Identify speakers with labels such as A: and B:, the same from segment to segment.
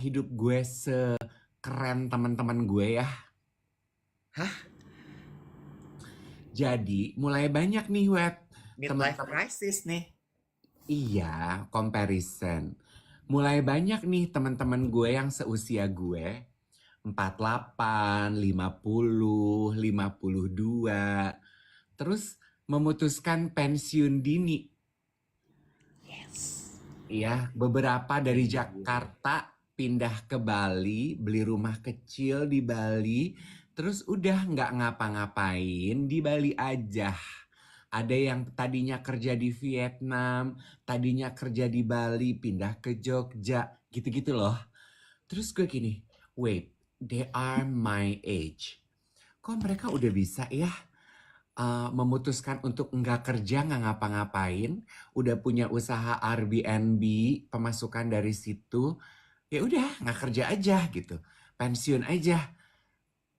A: hidup gue sekeren teman-teman gue ya.
B: Hah?
A: Jadi mulai banyak nih web
B: Midlife
A: teman-teman.
B: crisis nih.
A: Iya, comparison. Mulai banyak nih teman-teman gue yang seusia gue, 48, 50, 52, terus memutuskan pensiun dini.
B: Yes.
A: Iya, beberapa dari
B: Pensiun dini.
A: Jakarta pindah ke Bali, beli rumah kecil di Bali, terus udah nggak ngapa-ngapain di Bali aja. Ada yang tadinya kerja di Vietnam, tadinya kerja di Bali, pindah ke Jogja, gitu-gitu loh. Terus gue gini, wait, they are my age. Kok mereka udah bisa ya memutuskan untuk nggak kerja, nggak ngapa-ngapain, udah punya usaha Airbnb, pemasukan dari situ, ya udah nggak kerja aja gitu, pensiun aja.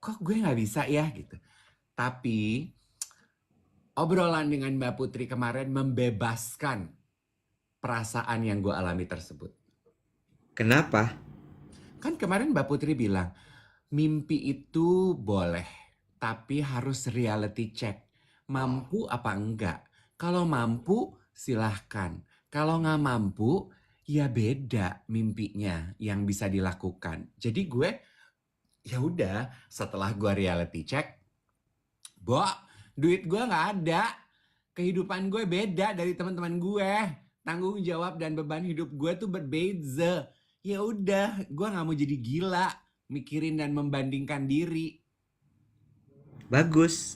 A: Kok gue nggak bisa ya gitu. Tapi obrolan dengan Mbak Putri kemarin membebaskan perasaan yang gue alami tersebut.
B: Kenapa?
A: Kan kemarin Mbak Putri bilang, mimpi itu boleh, tapi harus reality check. Mampu apa enggak? Kalau mampu, silahkan. Kalau nggak mampu, ya beda mimpinya yang bisa dilakukan. Jadi gue, ya udah, setelah gue reality check, Bo, duit gue nggak ada. Kehidupan gue beda dari teman-teman gue. Tanggung jawab dan beban hidup gue tuh berbeda. Ya udah, gue nggak mau jadi gila mikirin dan membandingkan diri.
B: Bagus.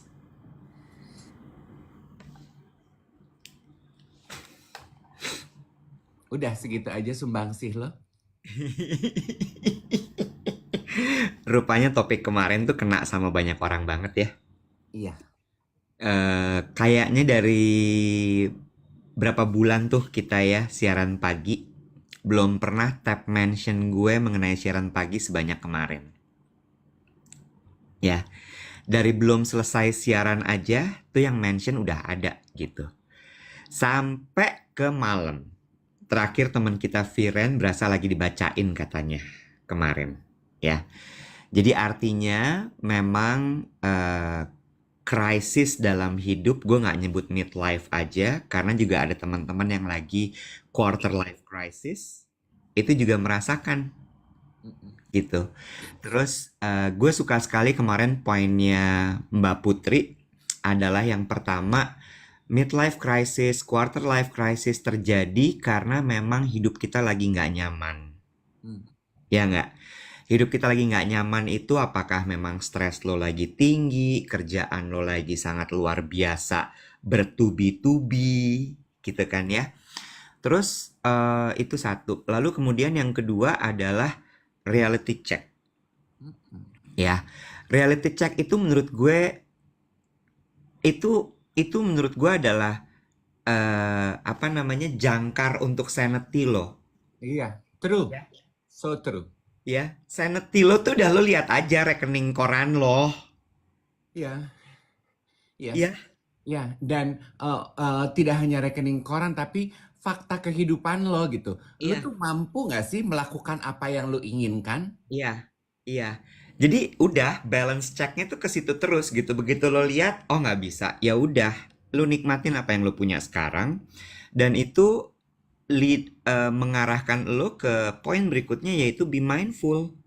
A: Udah segitu aja sumbangsih lo.
B: Rupanya topik kemarin tuh kena sama banyak orang banget ya.
A: Iya.
B: Kayaknya dari berapa bulan tuh kita ya siaran pagi. Belum pernah tap mention gue mengenai siaran pagi sebanyak kemarin. Ya, dari belum selesai siaran aja tuh yang mention udah ada gitu. Sampai ke malam. Terakhir teman kita Viren berasa lagi dibacain katanya kemarin. Ya, jadi artinya memang krisis dalam hidup, gue nggak nyebut midlife aja karena juga ada teman-teman yang lagi quarter life crisis itu juga merasakan
A: Mm-mm.
B: gitu. Terus gue suka sekali kemarin poinnya Mbak Putri adalah yang pertama, midlife crisis, quarter life crisis terjadi karena memang hidup kita lagi nggak nyaman.
A: Mm.
B: Ya nggak? Hidup kita lagi nggak nyaman itu apakah memang stres lo lagi tinggi, kerjaan lo lagi sangat luar biasa, bertubi-tubi, gitu kan ya. Terus itu satu. Lalu kemudian yang kedua adalah reality check.
A: Mm-mm.
B: Ya, reality check itu menurut gue itu menurut gue adalah apa namanya jangkar untuk sanity lo.
A: Iya, true.
B: Ya.
A: So true.
B: Ya, sanity lo tuh udah lo lihat aja rekening koran lo.
A: Iya, yes.
B: Ya,
A: Ya, dan tidak hanya rekening koran, tapi fakta kehidupan lo gitu. Lo
B: iya.
A: tuh mampu nggak sih melakukan apa yang lo inginkan?
B: Iya, iya. Jadi udah balance checknya tuh ke situ terus gitu. Begitu lo lihat, oh nggak bisa, ya udah, lo nikmatin apa yang lo punya sekarang, dan itu mengarahkan lo ke poin berikutnya yaitu be mindful.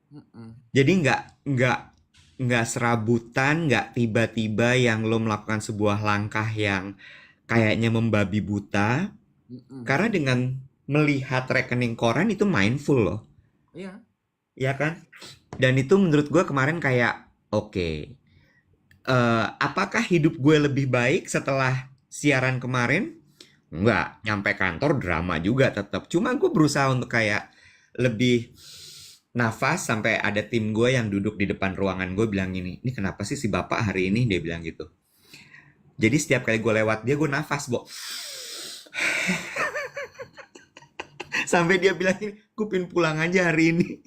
A: Mm-mm.
B: Jadi nggak serabutan, nggak tiba-tiba yang lo melakukan sebuah langkah yang kayaknya membabi buta,
A: Mm-mm.
B: karena dengan melihat rekening koran itu mindful loh,
A: Iya.
B: ya kan? Dan itu menurut gue kemarin kayak, oke, apakah hidup gue lebih baik setelah siaran kemarin? Enggak, nyampe kantor drama juga tetap. Cuma gue berusaha untuk kayak lebih nafas sampai ada tim gue yang duduk di depan ruangan gue bilang ini kenapa sih si bapak hari ini? Dia bilang gitu. Jadi setiap kali gue lewat dia gue nafas, Bo. Sampai dia bilang ini, gue pengen pulang aja hari ini.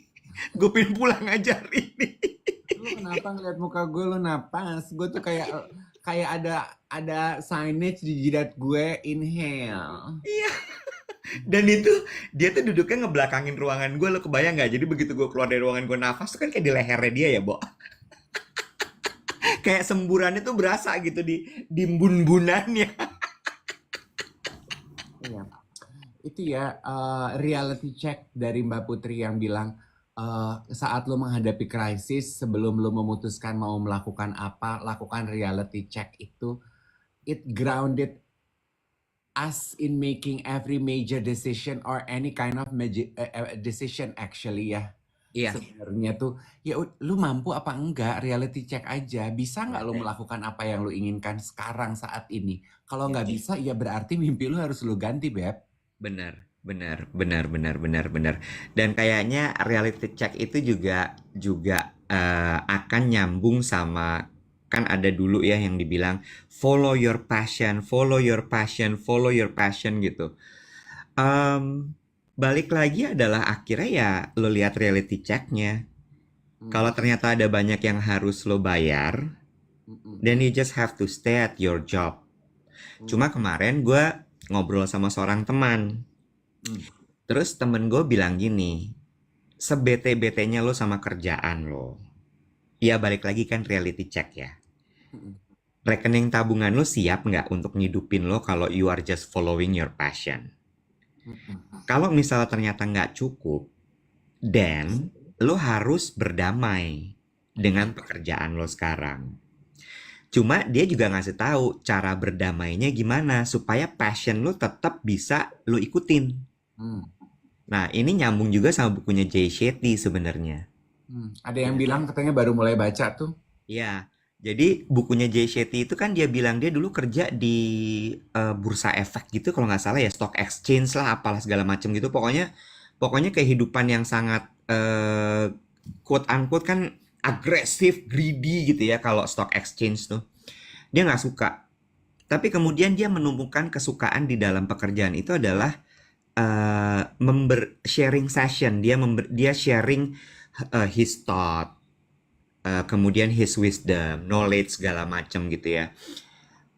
B: Gue pengen pulang aja hari ini.
A: Lu kenapa ngeliat muka gue lu napas? Gue tuh kayak kayak ada signage di jidat gue inhale.
B: Iya. Dan itu dia tuh duduknya ngebelakangin ruangan gue, lo kebayang nggak? Jadi begitu gue keluar dari ruangan gue nafas tuh kan kayak di lehernya dia ya, Bo. Kayak semburannya tuh berasa gitu di bun-bunannya.
A: Iya. Itu ya reality check dari Mbak Putri yang bilang saat lo menghadapi krisis sebelum lo memutuskan mau melakukan apa, lakukan reality check itu. It grounded us in making every major decision or any kind of decision actually ya.
B: Iya.
A: Sebenarnya tuh ya lu mampu apa enggak, reality check aja. Bisa nggak
B: Iya.
A: lu melakukan apa yang lu inginkan sekarang saat ini? Kalau
B: Iya.
A: nggak bisa ya berarti mimpi lu harus lu ganti, Beb.
B: Benar, benar, benar, benar, benar, benar. Dan kayaknya reality check itu juga juga akan nyambung sama, kan ada dulu ya yang dibilang follow your passion, follow your passion, follow your passion gitu. Balik lagi adalah akhirnya ya lo lihat reality checknya.
A: Hmm,
B: Kalau ternyata ada banyak yang harus lo bayar,
A: hmm, hmm,
B: then you just have to stay at your job.
A: hmm,
B: Cuma kemarin gue ngobrol sama seorang teman.
A: hmm,
B: Terus temen gue bilang gini, sebete-betenya lo sama kerjaan lo. Ya balik lagi kan reality check ya.
A: hmm,
B: Rekening tabungan lo siap nggak untuk ngidupin lo kalau you are just following your passion?
A: hmm, hmm,
B: Kalau misalnya ternyata nggak cukup, then lo harus berdamai dengan pekerjaan lo sekarang. Cuma dia juga ngasih tahu cara berdamainya gimana supaya passion lo tetap bisa lo ikutin.
A: hmm,
B: Nah, ini nyambung juga sama bukunya Jay Shetty sebenarnya.
A: hmm. Ada yang bilang katanya baru mulai baca tuh.
B: Ya, jadi bukunya Jay Shetty itu kan dia bilang dia dulu kerja di bursa efek gitu kalau nggak salah ya, stock exchange lah apalah segala macam gitu. Pokoknya pokoknya kehidupan yang sangat quote unquote kan agresif, greedy gitu ya kalau stock exchange tuh. Dia nggak suka. Tapi kemudian dia menemukan kesukaan di dalam pekerjaan itu adalah sharing session. Dia sharing his thought, kemudian his wisdom, knowledge segala macam gitu ya.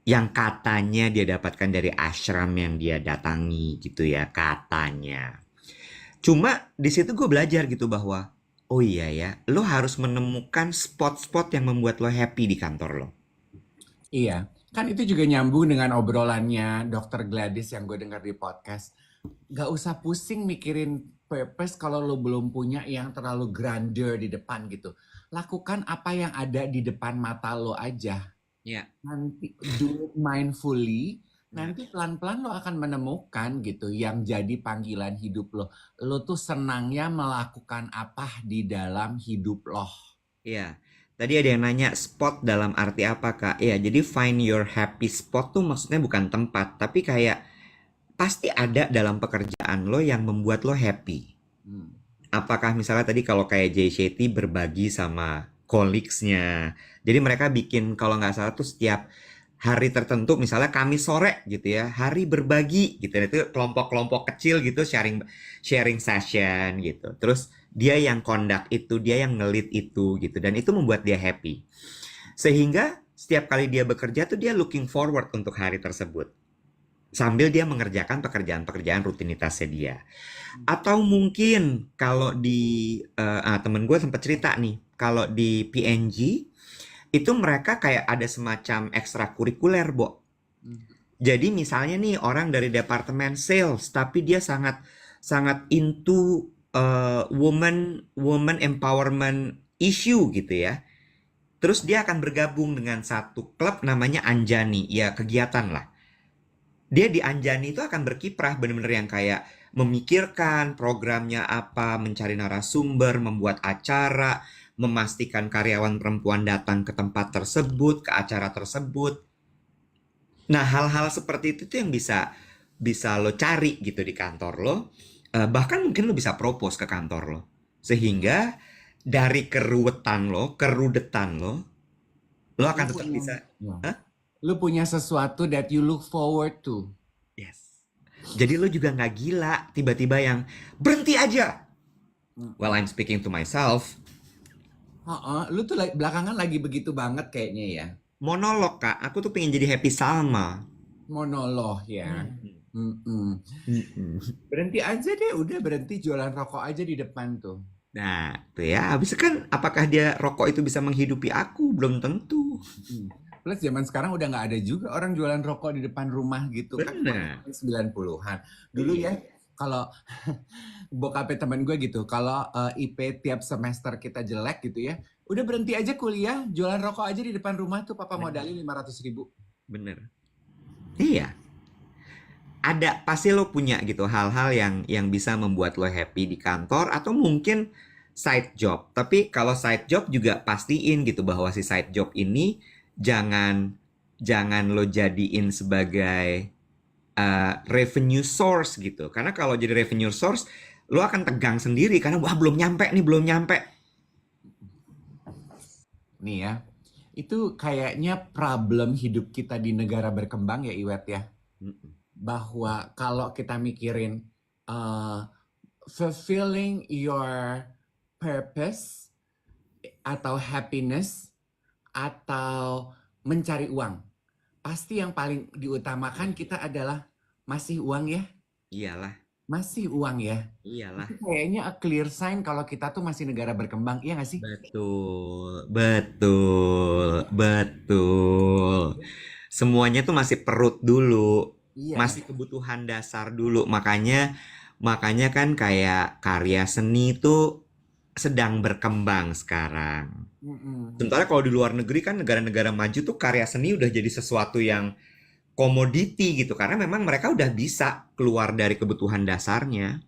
B: Yang katanya dia dapatkan dari ashram yang dia datangi gitu ya, katanya. Cuma di situ gue belajar gitu bahwa oh iya ya, lo harus menemukan spot-spot yang membuat lo happy di kantor lo.
A: Iya, kan itu juga nyambung dengan obrolannya Dr. Gladys yang gue dengar di podcast. Gak usah pusing mikirin purpose kalau lo belum punya yang terlalu grandeur di depan gitu. Lakukan apa yang ada di depan mata lo aja.
B: Ya.
A: Nanti do it mindfully, nanti pelan-pelan lo akan menemukan gitu yang jadi panggilan hidup lo. Lo tuh senangnya melakukan apa di dalam hidup lo.
B: Iya. Tadi ada yang nanya spot dalam arti apa, Kak? Iya, jadi find your happy spot tuh maksudnya bukan tempat, tapi kayak pasti ada dalam pekerjaan lo yang membuat lo happy.
A: Hmm.
B: Apakah misalnya tadi kalau kayak Jay Shetty berbagi sama colleagues-nya. Jadi mereka bikin kalau nggak salah tuh setiap hari tertentu, misalnya Kamis sore gitu ya, hari berbagi gitu. Itu kelompok-kelompok kecil gitu sharing sharing session gitu. Terus dia yang conduct itu, dia yang ngelit itu gitu. Dan itu membuat dia happy. Sehingga setiap kali dia bekerja tuh dia looking forward untuk hari tersebut. Sambil dia mengerjakan pekerjaan-pekerjaan rutinitasnya dia. Atau mungkin kalau di temen gue sempat cerita nih, kalau di PNG itu mereka kayak ada semacam ekstrakurikuler, Bo.
A: Hmm.
B: Jadi misalnya nih orang dari departemen sales, tapi dia sangat sangat into woman empowerment issue gitu ya. Terus dia akan bergabung dengan satu klub namanya Anjani, ya kegiatan lah. Dia di Anjani itu akan berkiprah bener-bener yang kayak memikirkan programnya apa, mencari narasumber, membuat acara, memastikan karyawan perempuan datang ke tempat tersebut, ke acara tersebut. Nah, hal-hal seperti itu tuh yang bisa bisa lo cari gitu di kantor lo. Bahkan mungkin lo bisa propose ke kantor lo. Sehingga dari kerudetan lo
A: Lu
B: akan tetap
A: punya,
B: bisa.
A: ya.
B: Hah?
A: Lu punya sesuatu that you look forward to.
B: Yes. Jadi lo juga nggak gila tiba-tiba yang berhenti aja. Well, I'm speaking to myself.
A: Lu tuh belakangan lagi begitu banget kayaknya ya.
B: Monolog, Kak. Aku tuh pengen jadi happy Salma.
A: Monolog ya.
B: Hmm.
A: Mm-mm.
B: Mm-mm.
A: Berhenti aja deh, udah berhenti jualan rokok aja di depan tuh.
B: Nah, tuh ya, habis itu kan apakah dia rokok itu bisa menghidupi aku? Belum tentu.
A: Mm. Plus zaman sekarang udah nggak ada juga orang jualan rokok di depan rumah gitu kan.
B: Benar.
A: 90-an. Dulu
B: Iya.
A: ya kalau bokapnya teman gue gitu, kalau IP tiap semester kita jelek gitu ya, udah berhenti aja kuliah, jualan rokok aja di depan rumah tuh papa
B: Benar.
A: modalin 500.000.
B: Benar. Iya. Ada pasti lo punya gitu hal-hal yang bisa membuat lo happy di kantor atau mungkin side job. Tapi kalau side job juga pastiin gitu bahwa si side job ini jangan jangan lo jadiin sebagai revenue source gitu. Karena kalau jadi revenue source lo akan tegang sendiri karena wah belum nyampe nih, belum nyampe.
A: Nih ya, itu kayaknya problem hidup kita di negara berkembang ya Iwet ya.
B: Mm-mm.
A: Bahwa kalau kita mikirin uh, fulfilling your purpose atau happiness atau mencari uang, pasti yang paling diutamakan kita adalah masih uang ya,
B: Iyalah,
A: masih uang ya.
B: iyalah.
A: Itu kayaknya a clear sign kalau kita tuh masih negara berkembang, iya nggak sih?
B: Betul, betul, betul. Semuanya tuh masih perut dulu,
A: Iya.
B: masih kebutuhan dasar dulu. Makanya kan kayak karya seni itu sedang berkembang sekarang.
A: Mm-mm.
B: Sementara kalau di luar negeri kan negara-negara maju tuh karya seni udah jadi sesuatu yang komoditi gitu karena memang mereka udah bisa keluar dari kebutuhan dasarnya.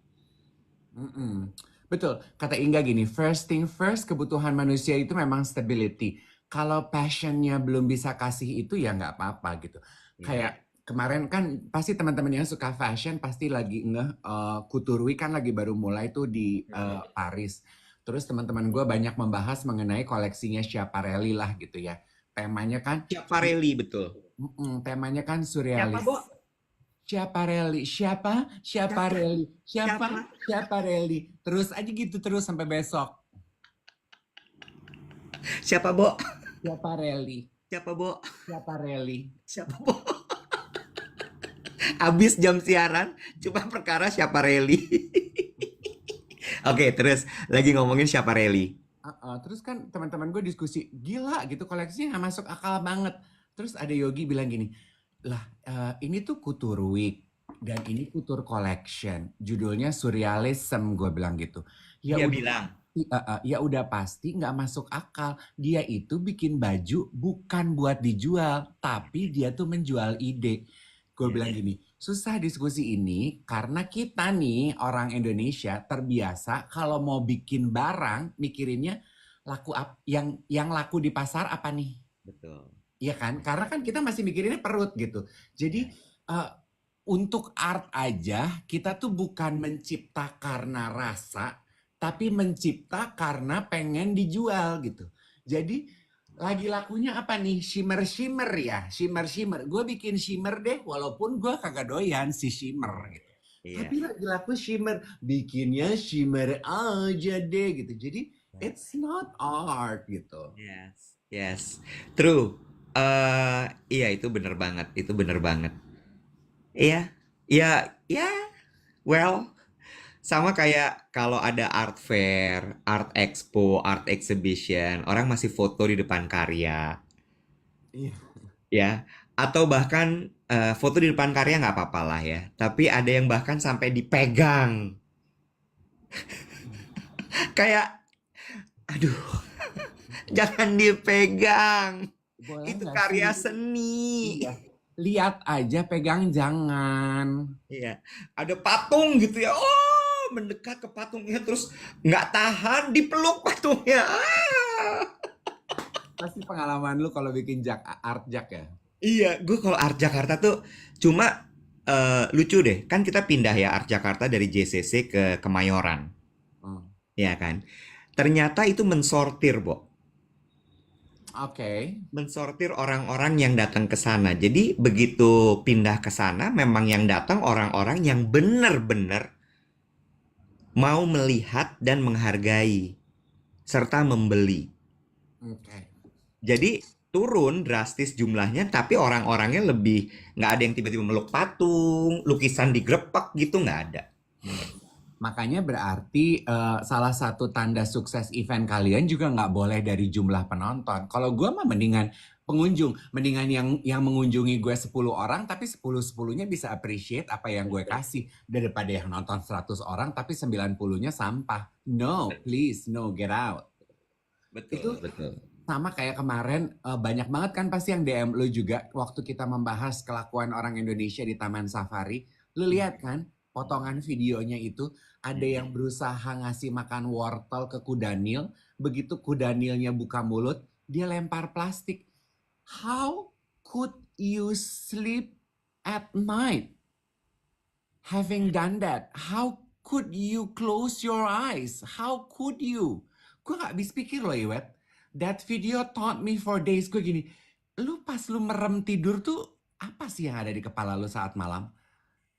A: Mm-mm. Betul, kata Inga gini, first thing first, kebutuhan manusia itu memang stability. Kalau passionnya belum bisa kasih itu ya nggak apa-apa gitu.
B: Ya.
A: Kayak kemarin kan pasti teman-teman yang suka fashion pasti lagi Kuturui kan lagi baru mulai tuh di Paris. Terus teman-teman gue banyak membahas mengenai koleksinya Schiaparelli lah gitu ya. Temanya kan,
B: Schiaparelli betul.
A: temanya kan
B: Siapa,
A: surrealis.
B: Bo?
A: Schiaparelli, siapa?
B: Siapa?
A: Schiaparelli, siapa?
B: Siapa?
A: Schiaparelli. Terus aja gitu terus sampai besok.
B: Siapa, Bo?
A: Schiaparelli,
B: Siapa, Bo?
A: Schiaparelli.
B: Siapa, Bo? Habis jam siaran, cuma perkara Schiaparelli. Oke, terus lagi ngomongin Schiaparelli.
A: Terus kan teman-teman gue diskusi, gila gitu koleksinya nggak masuk akal banget. Terus ada Yogi bilang gini, lah ini tuh Kuturwik dan ini Kutur Collection. Judulnya Surrealism, gue bilang gitu. Ya
B: Dia
A: udah
B: bilang,
A: ya udah pasti nggak masuk akal. Dia itu bikin baju bukan buat dijual, tapi dia tuh menjual ide. Gue
B: ya,
A: bilang gini, susah diskusi ini karena kita nih orang Indonesia terbiasa kalau mau bikin barang mikirinnya yang laku di pasar apa nih?
B: betul.
A: Iya kan? Karena kan kita masih mikirinnya perut gitu. Jadi
B: Ya,
A: eh, untuk art aja kita tuh bukan mencipta karena rasa, tapi mencipta karena pengen dijual gitu. Jadi lagi lakunya apa nih? Shimmer shimmer ya, shimmer shimmer. Gue bikin shimmer deh, walaupun gue kagak doyan si shimmer gitu.
B: iya.
A: Tapi lagi laku shimmer, bikinnya shimmer aja deh gitu. Jadi it's not art gitu.
B: Yes, yes. True. Iya itu bener banget, itu bener banget. Iya, iya, iya. Well, sama kayak kalau ada art fair, art expo, art exhibition, orang masih foto di depan karya,
A: Iya.
B: ya. Atau bahkan foto di depan karya nggak apa-apa lah ya. Tapi ada yang bahkan sampai dipegang. Kayak, aduh, jangan dipegang.
A: Boleh
B: Itu
A: nggak sih?
B: karya seni.
A: Iya. Lihat aja, pegang jangan.
B: Iya, ada patung gitu ya. Oh, mendekat ke patungnya terus nggak tahan dipeluk patungnya.
A: Pasti pengalaman lu kalau bikin art jak ya.
B: Iya, gue kalau Art Jakarta tuh cuma lucu deh. Kan kita pindah ya Art Jakarta dari JCC ke Kemayoran,
A: Hmm.
B: ya kan? Ternyata itu mensortir, Bo.
A: Oke.
B: Mensortir orang-orang yang datang ke sana. Jadi begitu pindah ke sana, memang yang datang orang-orang yang benar-benar mau melihat dan menghargai serta membeli.
A: Oke.
B: Jadi turun drastis jumlahnya, tapi orang-orangnya lebih nggak ada yang tiba-tiba meluk patung, lukisan digrepak gitu nggak ada.
A: Makanya berarti salah satu tanda sukses event kalian juga nggak boleh dari jumlah penonton. Kalau gue mah mendingan pengunjung, mendingan yang mengunjungi gue 10 orang tapi 10-10-nya bisa appreciate apa yang gue kasih daripada yang nonton 100 orang tapi 90-nya sampah. No, please, no, get out.
B: Betul,
A: Itu
B: betul.
A: sama kayak kemarin banyak banget kan pasti yang DM lu juga waktu kita membahas kelakuan orang Indonesia di Taman Safari. Lu lihat kan potongan videonya itu ada yang berusaha ngasih makan wortel ke kudanil. Begitu kudanilnya buka mulut, dia lempar plastik. How could you sleep at night having done that? How could you close your eyes? How could you? Gue gak habis pikir loh Iwet. That video taught me for days. Gue gini, lu pas lu merem tidur tuh apa sih yang ada di kepala lu saat malam?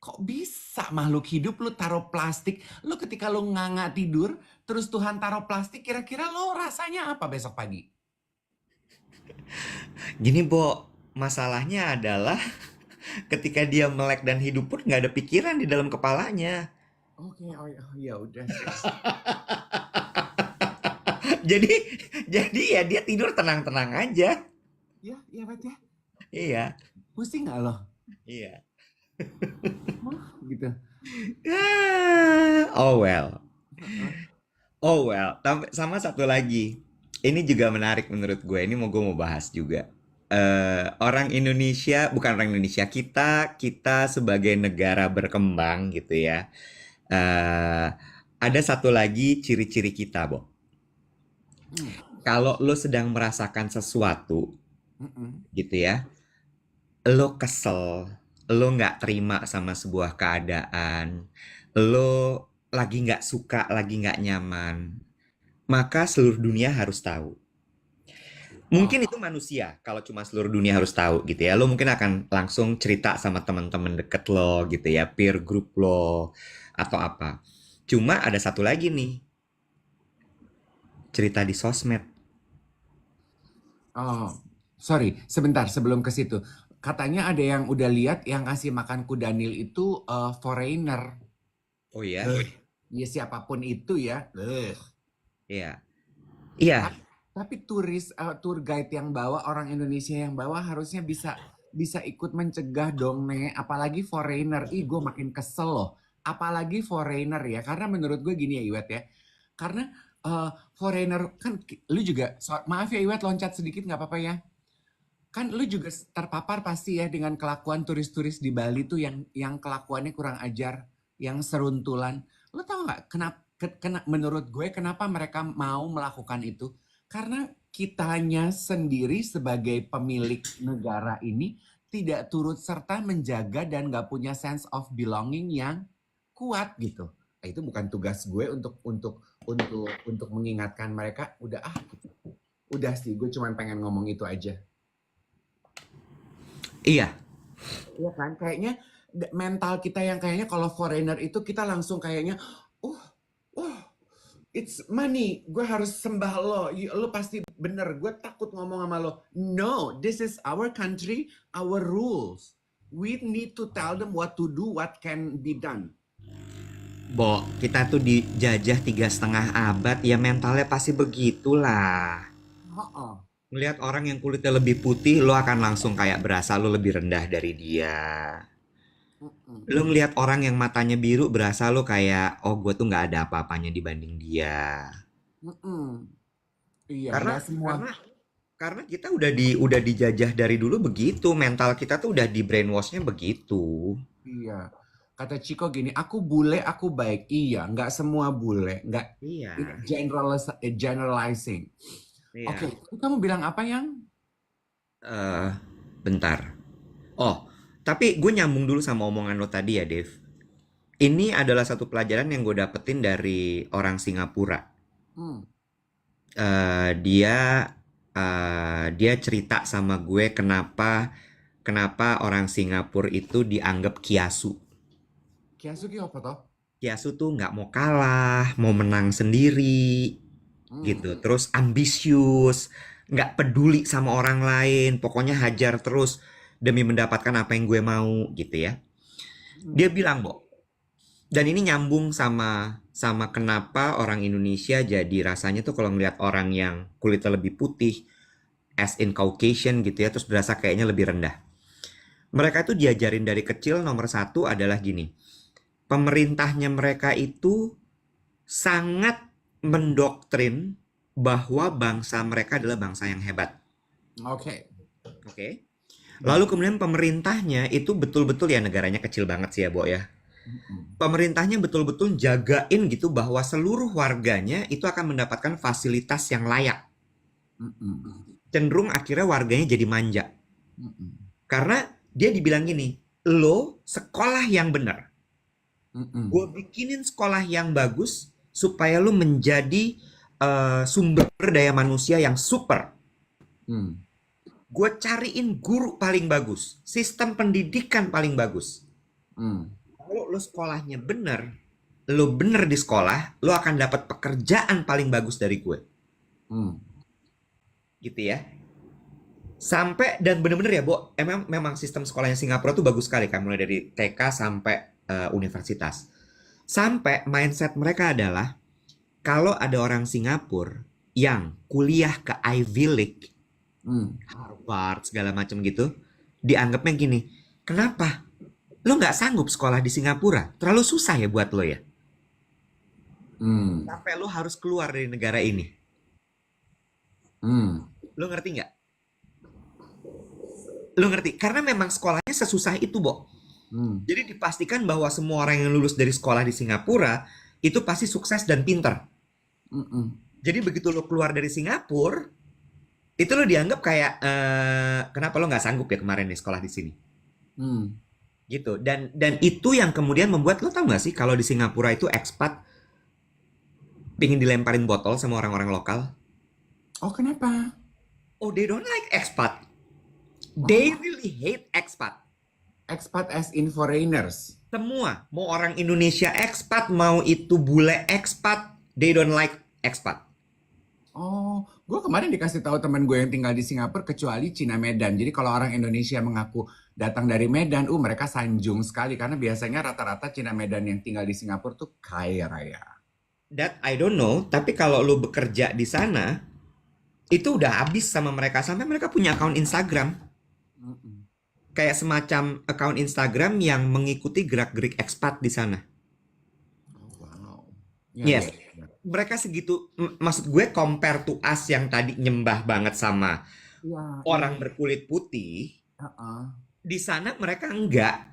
A: Kok bisa makhluk hidup lu taruh plastik? Lu ketika lu nganga tidur, terus Tuhan taruh plastik, kira-kira lu rasanya apa besok pagi?
B: Gini, Bo, masalahnya adalah ketika dia melek dan hidup pun nggak ada pikiran di dalam kepalanya.
A: Oke, oh ya udah sih.
B: Jadi, jadi ya dia tidur tenang-tenang aja.
A: Ya, ya Bet ya.
B: Iya,
A: Pusing gak lo?
B: iya.
A: Gitu.
B: Oh well.
A: Heeh.
B: Oh well, sama satu lagi. Ini juga menarik menurut gue. Ini gue mau bahas juga. Orang Indonesia, bukan orang Indonesia, kita sebagai negara berkembang gitu ya. eh ada satu lagi ciri-ciri kita, Bo.
A: Hmm.
B: Kalau lo sedang merasakan sesuatu
A: Mm-mm.
B: gitu ya, lo kesel, lo nggak terima sama sebuah keadaan, lo lagi nggak suka, lagi nggak nyaman, maka seluruh dunia harus tahu.
A: Oh,
B: Mungkin itu manusia, kalau cuma seluruh dunia harus tahu gitu ya. Lo mungkin akan langsung cerita sama teman-teman deket lo gitu ya, peer group lo, atau apa. Cuma ada satu lagi nih, cerita di sosmed.
A: oh, sorry, sebentar sebelum ke situ. Katanya ada yang udah lihat yang ngasih makan kudanil itu foreigner.
B: Oh iya?
A: Eh, ya siapapun itu ya.
B: Iya. Iya.
A: Tapi turis, tour guide yang bawa, orang Indonesia yang bawa harusnya bisa bisa ikut mencegah dong, Nek. Apalagi foreigner. Ih, gue makin kesel loh. Apalagi foreigner ya. Karena menurut gue gini ya, Iwet ya. Karena foreigner kan, lu juga, maaf ya Iwet loncat sedikit nggak apa-apa ya. Kan lu juga terpapar pasti ya dengan kelakuan turis-turis di Bali tuh yang kelakuannya kurang ajar, yang seruntulan. Lu tahu nggak menurut gue kenapa mereka mau melakukan itu? Karena kitanya sendiri sebagai pemilik negara ini tidak turut serta menjaga dan nggak punya sense of belonging yang kuat gitu. Nah, itu bukan tugas gue untuk mengingatkan mereka. Udah gitu. Udah sih, gue cuma pengen ngomong itu aja.
B: Iya.
A: Iya kan? Kayaknya mental kita yang kayaknya kalau foreigner itu kita langsung kayaknya, uh, uh, it's money. Gue harus sembah lo. Lo pasti bener. Gue takut ngomong sama lo. No, this is our country, our rules. We need to tell them what to do, what can be done.
B: Bo, kita tuh dijajah 3,5 abad, ya mentalnya pasti begitulah.
A: Oh,
B: Ngelihat orang yang kulitnya lebih putih, lo akan langsung kayak berasa lo lebih rendah dari dia. Lo ngelihat orang yang matanya biru, berasa lo kayak, oh gue tuh nggak ada apa-apanya dibanding dia.
A: iya,
B: Karena
A: nggak semua.
B: karena karena kita udah dijajah dari dulu begitu, mental kita tuh udah di brainwashnya begitu.
A: Iya. Kata Ciko gini, aku bule, aku baik. Iya, nggak semua bule. Nggak,
B: Iya,
A: generalizing. Oke,
B: iya.
A: kamu bilang apa yang?
B: eh Bentar. Oh, tapi gue nyambung dulu sama omongan lo tadi ya, Dev. Ini adalah satu pelajaran yang gue dapetin dari orang Singapura.
A: Hmm.
B: Dia dia cerita sama gue kenapa kenapa orang Singapura itu dianggap kiasu.
A: Kiyasuki apa toh?
B: Kiasu tuh nggak mau kalah, mau menang sendiri,
A: Hmm.
B: gitu. Terus ambisius, nggak peduli sama orang lain, pokoknya hajar terus demi mendapatkan apa yang gue mau gitu ya. Dia bilang, Bo, dan ini nyambung sama sama kenapa orang Indonesia jadi rasanya tuh kalau ngeliat orang yang kulitnya lebih putih, as in Caucasian gitu ya, terus berasa kayaknya lebih rendah. Mereka tuh diajarin dari kecil nomor satu adalah gini, pemerintahnya mereka itu sangat mendoktrin bahwa bangsa mereka adalah bangsa yang hebat.
A: Oke.
B: Oke. Lalu kemudian pemerintahnya itu betul-betul ya negaranya kecil banget sih ya, Bo ya. Pemerintahnya betul-betul jagain gitu bahwa seluruh warganya itu akan mendapatkan fasilitas yang layak. Cenderung akhirnya warganya jadi manja. Karena dia dibilang gini, lo sekolah yang benar. Gue bikinin sekolah yang bagus supaya lo menjadi sumber daya manusia yang super. Gue cariin guru paling bagus, sistem pendidikan paling bagus. Kalau lo sekolahnya bener, lo bener di sekolah, lo akan dapat pekerjaan paling bagus dari gue. Gitu ya. Sampai, dan bener-bener ya, Bo, memang sistem sekolahnya Singapura tuh bagus sekali kan, mulai dari TK sampai universitas. Sampai mindset mereka adalah, kalau ada orang Singapura yang kuliah ke Ivy League, Harvard, segala macam gitu, dianggapnya gini, kenapa? Lo nggak sanggup sekolah di Singapura? Terlalu susah ya buat lo ya? Sampai lo harus keluar dari negara ini. Lo ngerti nggak? Lo ngerti? Karena memang sekolahnya sesusah itu, Bo. Jadi dipastikan bahwa semua orang yang lulus dari sekolah di Singapura itu pasti sukses dan pinter. Jadi begitu lo keluar dari Singapura, itu lo dianggap kayak, kenapa lo nggak sanggup ya kemarin nih sekolah di sini? Gitu. Dan itu yang kemudian membuat lo tau nggak sih kalau di Singapura itu expat pingin dilemparin botol sama orang-orang lokal.
A: Oh, kenapa?
B: Oh, they don't like expat. They really hate expat.
A: Expat as in foreigners.
B: Semua, mau orang Indonesia expat, mau itu bule expat, they don't like expat.
A: Oh, gue kemarin dikasih tahu teman gue yang tinggal di Singapura kecuali Cina Medan. Jadi kalau orang Indonesia mengaku datang dari Medan, mereka sanjung sekali karena biasanya rata-rata Cina Medan yang tinggal di Singapura tuh kaya raya.
B: That I don't know, tapi kalau lo bekerja di sana, itu udah habis sama mereka sampai mereka punya akun Instagram. Kayak semacam akun Instagram yang mengikuti gerak-gerik expat di sana.
A: Wow.
B: Yes. Mereka segitu, maksud gue compare to us yang tadi nyembah banget sama orang berkulit putih, di sana mereka enggak.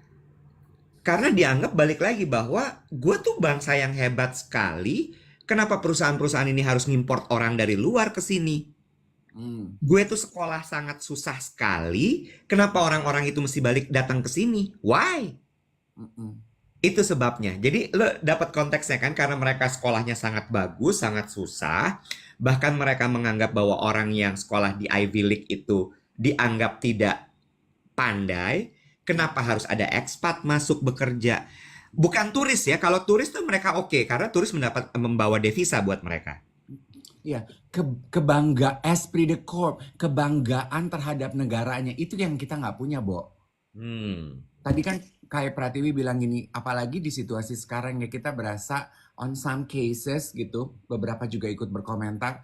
B: Karena dianggap balik lagi bahwa gue tuh bangsa yang hebat sekali, kenapa perusahaan-perusahaan ini harus ngimport orang dari luar ke sini? Gue tuh sekolah sangat susah sekali, kenapa orang-orang itu mesti balik datang ke sini? Why? Itu sebabnya. Jadi lo dapat konteksnya kan, karena mereka sekolahnya sangat bagus, sangat susah. Bahkan mereka menganggap bahwa orang yang sekolah di Ivy League itu dianggap tidak pandai. Kenapa harus ada expat masuk bekerja? Bukan turis ya. Kalau turis tuh mereka oke, karena turis membawa devisa buat mereka.
A: Iya, kebanggaan, esprit de corps, kebanggaan terhadap negaranya itu yang kita nggak punya, Bo. Tadi kan kayak Pratiwi bilang gini, apalagi di situasi sekarang ya kita berasa on some cases gitu, beberapa juga ikut berkomentar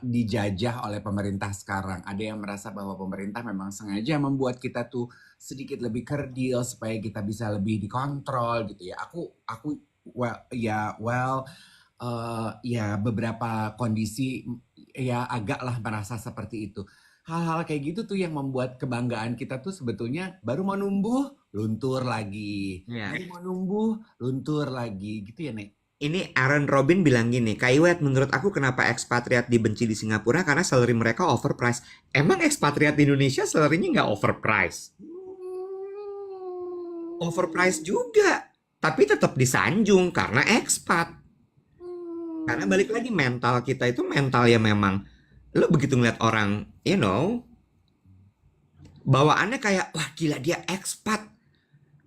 A: dijajah oleh pemerintah sekarang. Ada yang merasa bahwa pemerintah memang sengaja membuat kita tuh sedikit lebih kerdil supaya kita bisa lebih dikontrol gitu ya. Ya beberapa kondisi ya agaklah merasa seperti itu. Hal-hal kayak gitu tuh yang membuat kebanggaan kita tuh sebetulnya baru mau numbuh, luntur lagi. Baru mau numbuh, luntur lagi. Gitu ya, Nek?
B: Ini Aaron Robin bilang gini, Kak Iwet, menurut aku kenapa ekspatriat dibenci di Singapura? Karena salary mereka overpriced. Emang ekspatriat di Indonesia salary-nya nggak overpriced? Overpriced juga. Tapi tetap disanjung karena ekspat. Karena balik lagi mental kita itu mental ya memang. Lo begitu ngeliat orang, bawaannya kayak, wah gila dia ekspat.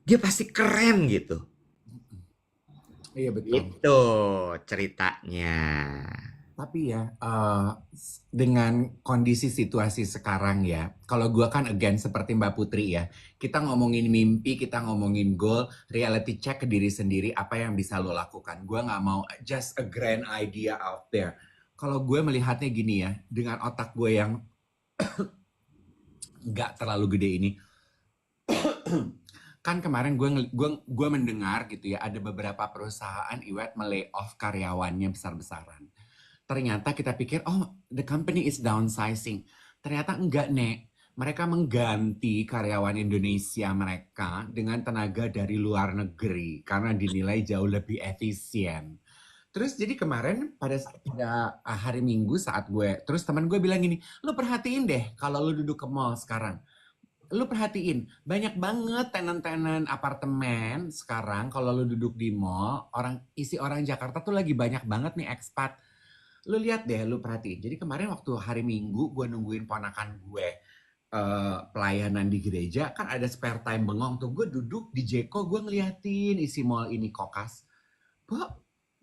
B: Dia pasti keren gitu.
A: Iya betul.
B: Itu ceritanya.
A: Tapi ya, dengan kondisi situasi sekarang ya, kalau gua kan again seperti Mbak Putri ya, kita ngomongin mimpi, kita ngomongin goal, reality check ke diri sendiri apa yang bisa lo lakukan. Gua nggak mau just a grand idea out there. Kalau gue melihatnya gini ya, dengan otak gue yang nggak terlalu gede ini, kan kemarin gue mendengar gitu ya, ada beberapa perusahaan Iwet melay off karyawannya besar-besaran. Ternyata kita pikir, oh the company is downsizing. Ternyata enggak, Nek. Mereka mengganti karyawan Indonesia mereka dengan tenaga dari luar negeri karena dinilai jauh lebih efisien. Terus jadi kemarin pada hari Minggu saat terus teman gue bilang gini, lu perhatiin deh kalau lu duduk ke mall sekarang. Lu perhatiin, banyak banget tenan-tenan apartemen sekarang kalau lu duduk di mall, isi orang Jakarta tuh lagi banyak banget nih expat. Lu lihat deh, lu perhatiin. Jadi kemarin waktu hari Minggu gue nungguin ponakan gue pelayanan di gereja, kan ada spare time bengong tuh. Gue duduk di Jeko, gue ngeliatin isi mall ini kokas.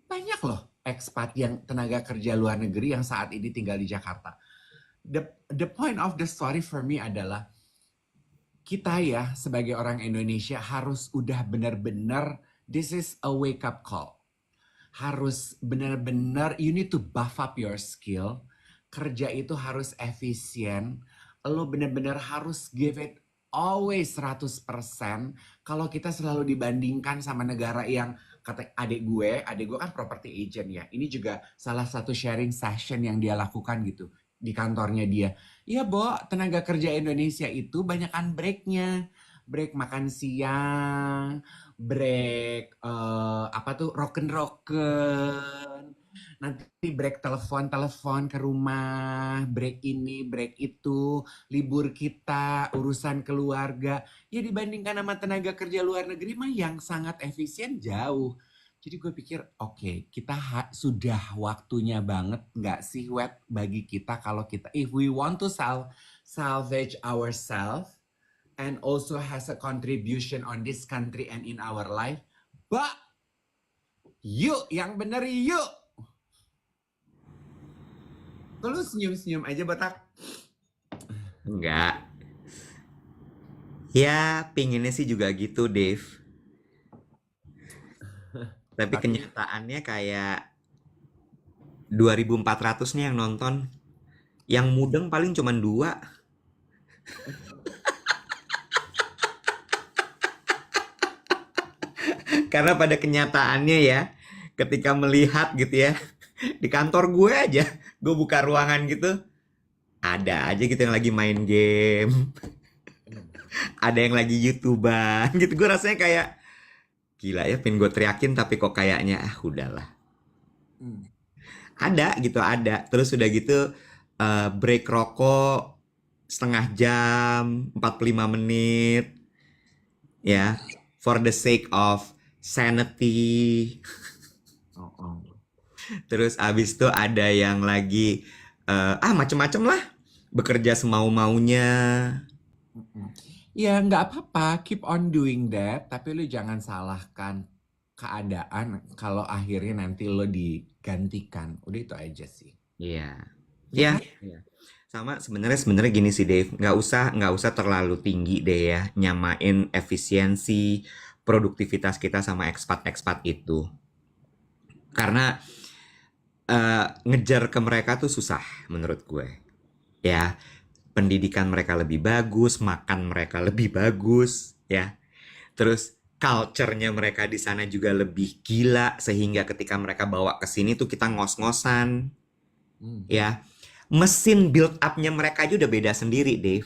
A: Banyak loh expat yang tenaga kerja luar negeri yang saat ini tinggal di Jakarta. The point of the story for me adalah kita ya sebagai orang Indonesia harus udah benar-benar, this is a wake up call. Harus benar-benar, you need to buff up your skill. Kerja itu harus efisien. Lo benar-benar harus give it always 100%. Kalau kita selalu dibandingkan sama negara yang, kata adik gue kan property agent ya. Ini juga salah satu sharing session yang dia lakukan gitu di kantornya dia. Iya, Bo, tenaga kerja Indonesia itu banyakan breaknya. Break makan siang, break roken, nanti break telepon ke rumah, break ini, break itu, libur kita, urusan keluarga. Ya dibandingkan sama tenaga kerja luar negeri mah yang sangat efisien jauh. Jadi gue pikir, oke, kita sudah waktunya banget nggak sih, Wet, bagi kita kalau kita, if we want to salvage ourselves, and also has a contribution on this country and in our life. But, yuk, yang bener yuk. Lu senyum-senyum aja, Batak.
B: Enggak. Ya, pinginnya sih juga gitu, Dave. Tapi kenyataannya kayak 2.400 nih yang nonton. Yang mudeng paling cuma 2. Karena pada kenyataannya ya, ketika melihat gitu ya, di kantor gue aja, gue buka ruangan gitu, ada aja gitu yang lagi main game, ada yang lagi YouTuber gitu. Gue rasanya kayak, gila ya, pengen gue teriakin tapi kok kayaknya, udahlah. Ada gitu, ada. Terus udah gitu, break rokok setengah jam, 45 menit, ya, for the sake of sanity. Terus abis itu ada yang lagi macem-macem lah, bekerja semau-maunya.
A: Ya nggak apa-apa, keep on doing that. Tapi lu jangan salahkan keadaan kalau akhirnya nanti lo digantikan. Udah itu aja sih.
B: Iya.
A: Ya
B: Ya,
A: kan?
B: sama sebenarnya gini sih Dave, nggak usah terlalu tinggi deh ya nyamain efisiensi produktivitas kita sama ekspat-ekspat itu. Karena ngejar ke mereka tuh susah menurut gue. Ya, pendidikan mereka lebih bagus, makan mereka lebih bagus, ya. Terus culture-nya mereka di sana juga lebih gila sehingga ketika mereka bawa ke sini tuh kita ngos-ngosan. Ya. Mesin build up-nya mereka aja udah beda sendiri, Dave.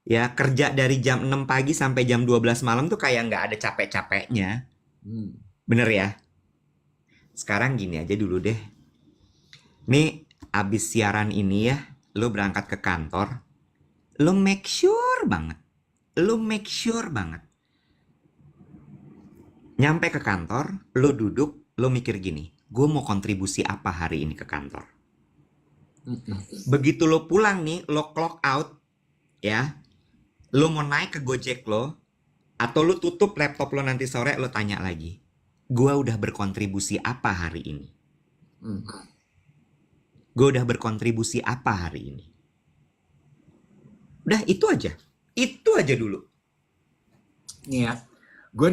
B: Ya, kerja dari jam 6 pagi sampai jam 12 malam tuh kayak nggak ada capek-capeknya. Bener ya? Sekarang gini aja dulu deh. Nih, abis siaran ini ya, lo berangkat ke kantor, lo make sure banget. Nyampe ke kantor, lo duduk, lo mikir gini, gue mau kontribusi apa hari ini ke kantor? Begitu lo pulang nih, lo clock out, ya, lo mau naik ke Gojek lo, atau lo tutup laptop lo nanti sore, lo tanya lagi, gue udah berkontribusi apa hari ini? Gue udah berkontribusi apa hari ini? Udah itu aja. Itu aja dulu.
A: Nih ya, gue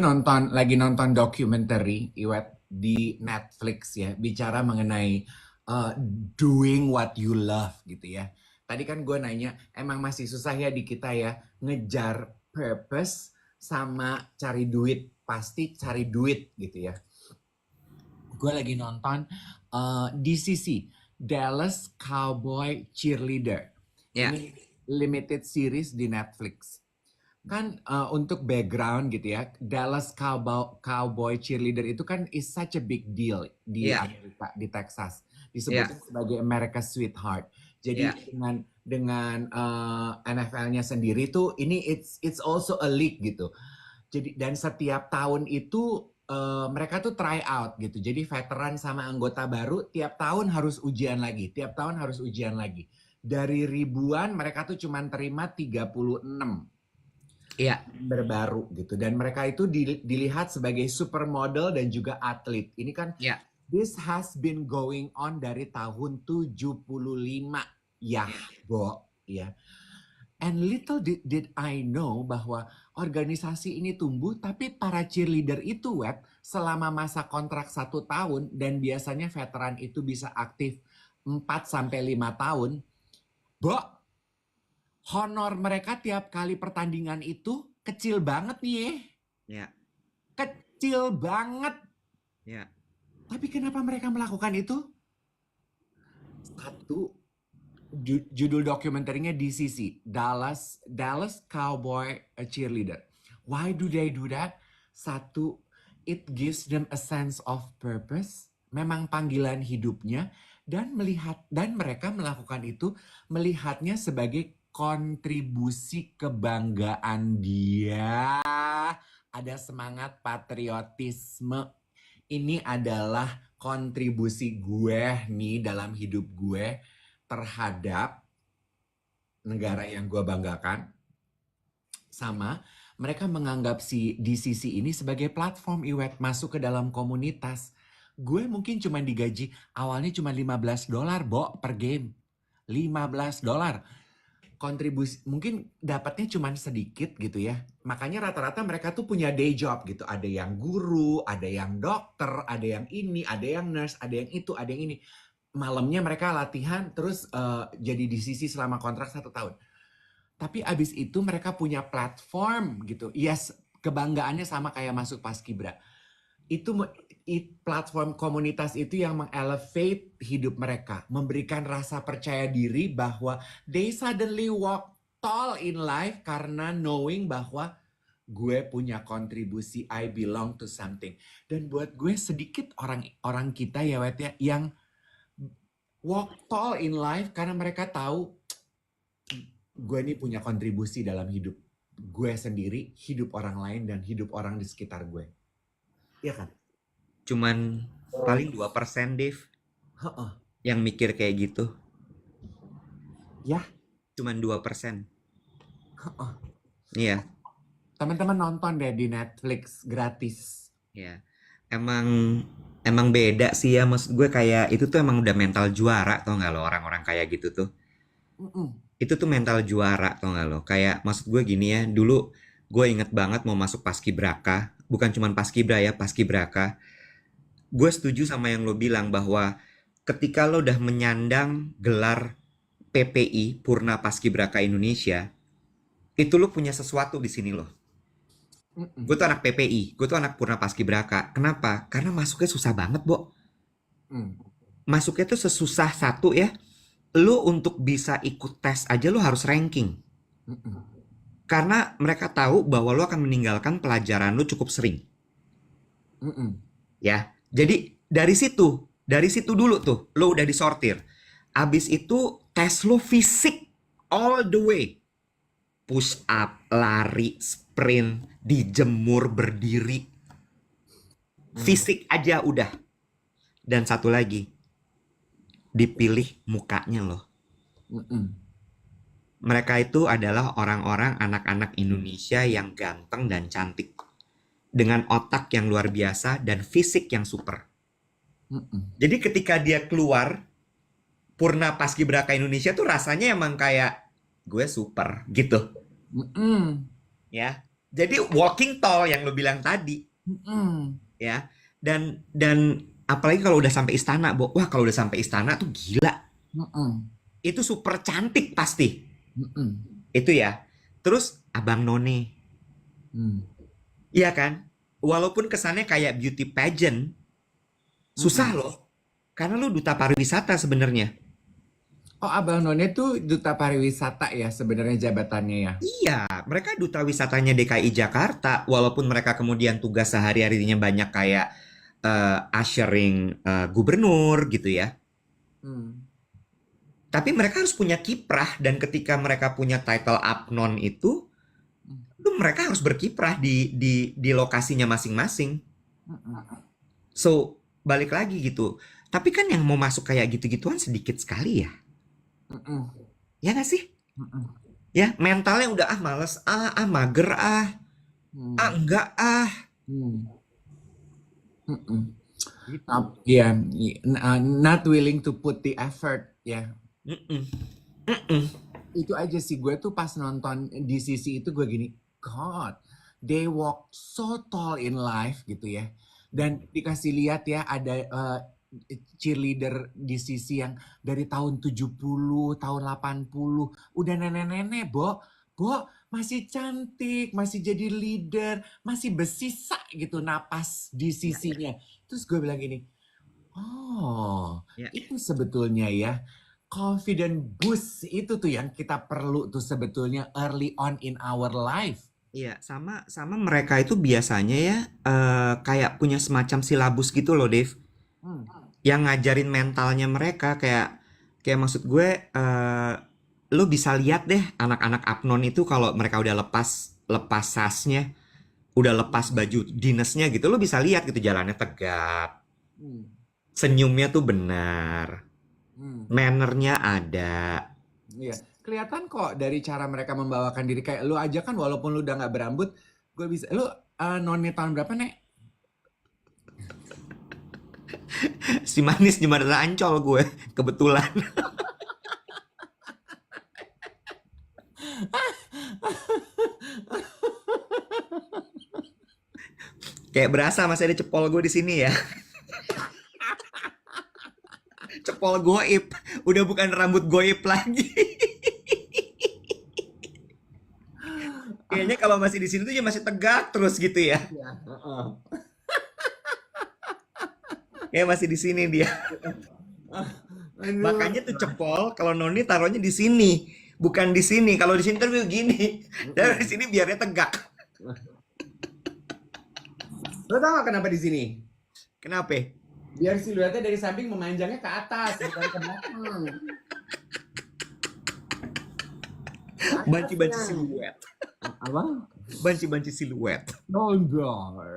A: lagi nonton documentary Iwet di Netflix ya, bicara mengenai uh, doing what you love gitu ya. Tadi kan gue nanya, emang masih susah ya di kita ya ngejar purpose sama cari duit, pasti cari duit gitu ya. Gue lagi nonton DCC, Dallas Cowboy Cheerleader.
B: Ya,
A: Ini limited series di Netflix. Kan untuk background gitu ya, Dallas Cowboy Cheerleader itu kan is such a big deal di
B: ya,
A: Amerika, di Texas.
B: ya,
A: Disebutnya sebagai America's Sweetheart. Jadi
B: ya,
A: dengan NFL-nya sendiri tuh ini it's also a league gitu. Jadi dan setiap tahun itu mereka tuh try out gitu. Jadi veteran sama anggota baru tiap tahun harus ujian lagi, tiap tahun harus ujian lagi. Dari ribuan mereka tuh cuma terima 36
B: ya,
A: member baru gitu. Dan mereka itu dilihat sebagai supermodel dan juga atlet. Ini kan
B: ya,
A: this has been going on dari tahun 75 ya, Bo, ya. And little did I know bahwa organisasi ini tumbuh, tapi para cheerleader itu, Web, selama masa kontrak 1 tahun, dan biasanya veteran itu bisa aktif 4 sampai 5 tahun, Bo, honor mereka tiap kali pertandingan itu kecil banget nih ya.
B: ya,
A: Kecil banget.
B: ya,
A: Tapi kenapa mereka melakukan itu? Satu, judul dokumenternya DCC, Dallas Cowboy Cheerleader. Why do they do that? Satu, it gives them a sense of purpose, memang panggilan hidupnya, dan mereka melakukan itu melihatnya sebagai kontribusi kebanggaan dia. Ada semangat patriotisme. Ini adalah kontribusi gue nih dalam hidup gue terhadap negara yang gue banggakan. Sama mereka menganggap si DCC ini sebagai platform Iwet masuk ke dalam komunitas. Gue mungkin cuma digaji awalnya cuma $15 Bo per game. $15. Kontribusi mungkin dapatnya cuma sedikit gitu ya. Makanya rata-rata mereka tuh punya day job gitu. Ada yang guru, ada yang dokter, ada yang ini, ada yang nurse, ada yang itu, ada yang ini. Malamnya mereka latihan terus jadi di sisi selama kontrak 1 tahun. Tapi abis itu mereka punya platform gitu. Yes, kebanggaannya sama kayak masuk Paskibra. Itu platform komunitas itu yang mengelevate hidup mereka, memberikan rasa percaya diri bahwa they suddenly walk tall in life karena knowing bahwa gue punya kontribusi, I belong to something. Dan buat gue sedikit orang kita ya Wet ya yang walk tall in life karena mereka tahu gue ini punya kontribusi dalam hidup gue sendiri, hidup orang lain, dan hidup orang di sekitar gue. Iya kan?
B: cuman paling 2% Dave
A: Heeh.
B: yang mikir kayak gitu.
A: Ya,
B: Cuman 2%.
A: heeh.
B: Iya,
A: Teman-teman nonton deh di Netflix gratis.
B: iya. Emang emang beda sih ya, maksud gue kayak itu tuh emang udah mental juara tau nggak lo orang-orang kayak gitu tuh.
A: Mm-mm.
B: Itu tuh mental juara tau nggak lo. Kayak maksud gue gini ya, dulu gue inget banget mau masuk Paskibraka, bukan cuman Paskibra ya, Paskibraka. Gue setuju sama yang lo bilang bahwa ketika lo udah menyandang gelar PPI Purna Paskibraka Indonesia, itu lo punya sesuatu di sini lo.
A: Mm-mm.
B: Gue tuh anak PPI, gue tuh anak Purna Paskibraka. Kenapa? Karena masuknya susah banget, Bo.
A: Mm.
B: Masuknya tuh sesusah satu ya. Lo untuk bisa ikut tes aja lo harus ranking.
A: Mm-mm.
B: Karena mereka tahu bahwa lo akan meninggalkan pelajaran lo cukup sering.
A: Mm-mm.
B: Ya, jadi dari situ dulu tuh lo udah disortir. Abis itu tes lo fisik all the way. Push up, lari, sprint, dijemur, berdiri. Fisik aja udah. Dan satu lagi, dipilih mukanya loh.
A: Mm-mm.
B: Mereka itu adalah orang-orang anak-anak Indonesia yang ganteng dan cantik. Dengan otak yang luar biasa dan fisik yang super.
A: Mm-mm.
B: Jadi ketika dia keluar Purna Paskibraka Indonesia tuh rasanya emang kayak gue super gitu
A: Mm-mm.
B: ya. Jadi walking tall yang lo bilang tadi
A: Mm-mm.
B: ya. Dan apalagi kalau udah sampai istana, Bo. Wah, kalau udah sampai istana tuh gila.
A: Mm-mm.
B: Itu super cantik pasti.
A: Mm-mm.
B: Itu ya. Terus Abang None.
A: Mm.
B: Iya kan? Walaupun kesannya kayak beauty pageant, susah
A: Mm-mm.
B: loh. Karena lu duta pariwisata sebenarnya.
A: Oh, Abang None tuh duta pariwisata ya sebenarnya jabatannya ya.
B: Iya, mereka duta wisatanya DKI Jakarta. Walaupun mereka kemudian tugas sehari-harinya banyak kayak ushering gubernur gitu ya.
A: Hmm.
B: Tapi mereka harus punya kiprah dan ketika mereka punya title Apnon itu mereka harus berkiprah di lokasinya masing-masing.
A: Mm-mm.
B: So, balik lagi gitu. Tapi kan yang mau masuk kayak gitu-gituan sedikit sekali ya.
A: Mm-mm.
B: Ya nggak sih?
A: Mm-mm.
B: Ya, mentalnya udah males, mager,
A: Hmm.
B: enggak,
A: Hmm. Mm-mm.
B: Gitu.
A: Yeah, not willing to put the effort ya.
B: Mm-mm, mm-mm.
A: Itu aja sih gue tuh pas nonton di sisi itu gue gini, God, they walk so tall in life gitu ya. Dan dikasih lihat ya ada cheerleader di sisi yang dari tahun 70, tahun 80, udah nenek-nenek, Bo. Bo, masih cantik, masih jadi leader, masih bersisa gitu napas di
B: Ya,
A: sisinya. Terus gue bilang gini, oh,
B: ya.
A: itu sebetulnya ya confident boost itu tuh yang kita perlu tuh sebetulnya early on in our life.
B: Iya, sama sama mereka itu biasanya ya kayak punya semacam silabus gitu loh, Dave.
A: Hmm.
B: Yang ngajarin mentalnya mereka kayak kayak maksud gue lo bisa lihat deh anak-anak Apnon itu kalau mereka udah lepas lepas sasnya, udah lepas baju dinasnya gitu, lo bisa lihat gitu jalannya tegap,
A: Hmm.
B: senyumnya tuh benar,
A: Hmm.
B: mannernya ada.
A: Iya, kelihatan kok dari cara mereka membawakan diri kayak lu aja kan walaupun lu udah nggak berambut, gue bisa. Lu noni tahun berapa, Nek?
B: Si manis di mata Ancol gue kebetulan. Kayak berasa masih ada cepol gue di sini ya. Cepol goib, udah bukan rambut goib lagi. Kayaknya kalau masih di sini tuh ya masih tegak terus gitu ya.
A: Iya, heeh.
B: Kayak masih di sini dia.
A: Aduh.
B: Makanya tuh cepol kalau noni taruhnya di sini, bukan di sini. Kalau di sini tuh gini. Dan di
A: Mm-mm.
B: sini biarnya tegak.
A: Lo tau gak kenapa di sini?
B: Kenapa?
A: Biar siluetnya dari samping memanjangnya ke atas, bukan ke belakang. Ke
B: Banci-banci
A: atasnya.
B: siluet.
A: Apa?
B: Banci-banci siluet.
A: Oh, enggak.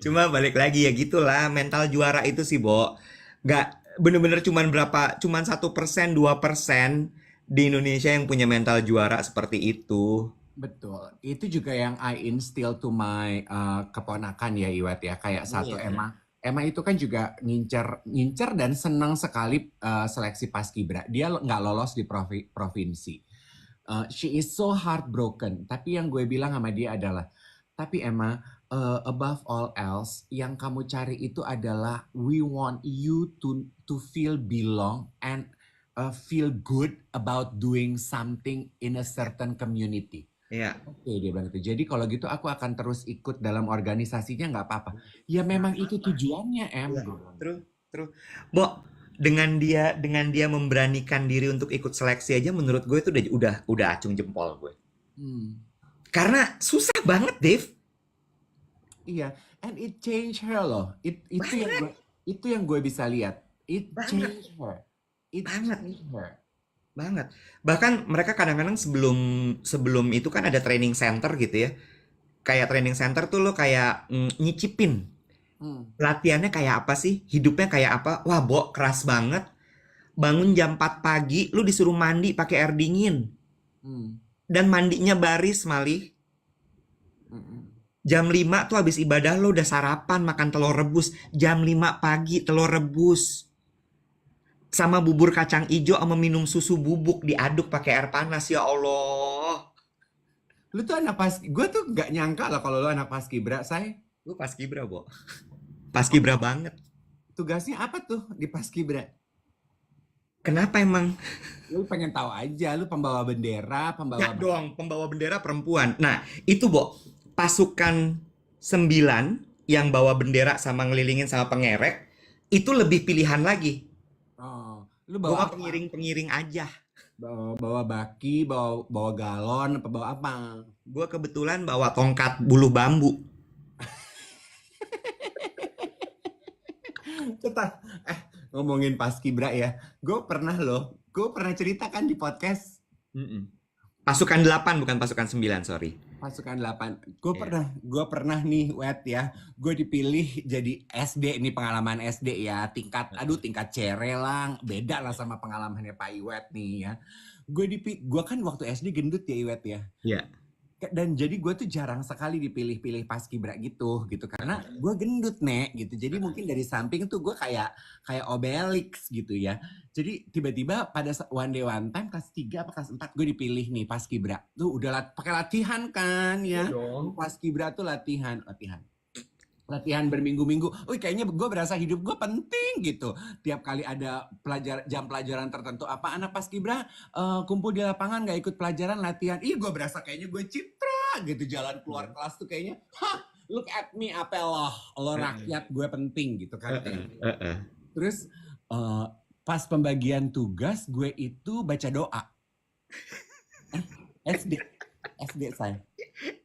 B: Cuma balik lagi ya gitulah mental juara itu sih, Bo. Gak bener-bener cuman berapa, cuman 1%, 2% di Indonesia yang punya mental juara seperti itu.
A: Betul. Itu juga yang I instill to my keponakan ya Iwat ya. Kayak satu
B: Iya.
A: Emma. Emma itu kan juga ngincer dan senang sekali seleksi Paskibra. Dia nggak lolos di provinsi. She is so heartbroken. Tapi yang gue bilang sama dia adalah, tapi Emma, above all else, yang kamu cari itu adalah we want you to feel belong and feel good about doing something in a certain community.
B: Iya.
A: Oke, dia bilang gitu. Jadi kalau gitu aku akan terus ikut dalam organisasinya nggak apa-apa. Ya memang itu tujuannya, Em.
B: Iya.
A: Gue bilang.
B: Terus, terus, Bo, dengan dia memberanikan diri untuk ikut seleksi aja, menurut gue itu udah acung jempol gue.
A: Hmm.
B: Karena susah banget, Dave.
A: Iya, and it change her loh. Itu yang gue bisa lihat. It
B: Banget,
A: change her. It
B: banget,
A: change her.
B: banget. Bahkan mereka kadang-kadang sebelum sebelum itu kan ada training center gitu ya. Kayak training center tuh lo kayak nyicipin
A: Hmm.
B: latihannya kayak apa sih, hidupnya kayak apa. Wah, Bo, keras banget. Bangun jam 4 pagi, lu disuruh mandi pakai air dingin.
A: Hmm.
B: Dan mandinya baris, Mali.
A: Hmm.
B: Jam 5 tuh habis ibadah lo udah sarapan makan telur rebus. Jam 5 pagi telur rebus. sama bubur kacang ijo sama minum susu bubuk diaduk pakai air panas, ya Allah.
A: Lu tuh anak gue tuh nggak nyangka lah kalau lu anak paskibra, say.
B: Gue paskibra, Bo.
A: Oh,
B: Paskibra banget.
A: tugasnya apa tuh di paskibra?
B: Kenapa emang?
A: Lu pengen tahu aja, lu pembawa bendera,
B: Ya
A: pembawa
B: dong, pembawa bendera perempuan. Nah, itu, Bo. Pasukan 9 yang bawa bendera sama ngelilingin sama pengerek, itu lebih pilihan lagi.
A: oh, lu
B: Gue
A: bawa
B: mah
A: apa?
B: pengiring-pengiring aja.
A: Bawa baki, bawa galon, apa bawa apa?
B: Gue kebetulan bawa tongkat bulu bambu.
A: Tetap, ngomongin paskibra ya, gue pernah ceritakan di podcast
B: Mm-mm. Pasukan 8 bukan pasukan 9, sorry.
A: pasukan 8.
B: Iya.
A: Gue pernah nih, Wet ya, gue dipilih jadi SD, ini pengalaman SD ya, tingkat cere lah, beda lah sama pengalamannya Pak Iwet nih ya. Gue kan waktu SD gendut ya Iwet ya.
B: Iya.
A: Dan jadi gue tuh jarang sekali dipilih-pilih paskibra gitu karena gue gendut nek gitu, jadi mungkin dari samping tuh gue kayak Obelix gitu ya. Jadi tiba-tiba pada one day one time kelas 3 apa kelas 4 gue dipilih nih paskibra tuh, udah pakai latihan kan ya.
B: Dong.
A: Paskibra tuh latihan berminggu-minggu. Kayaknya gue berasa hidup gue penting gitu. Tiap kali ada jam pelajaran tertentu, apa anak paskibra kumpul di lapangan nggak ikut pelajaran latihan. Gue berasa kayaknya gue citra gitu, jalan keluar kelas tuh kayaknya, look at me, apa lo rakyat, gue penting gitu kan. Terus pas pembagian tugas gue itu baca doa. SD saya.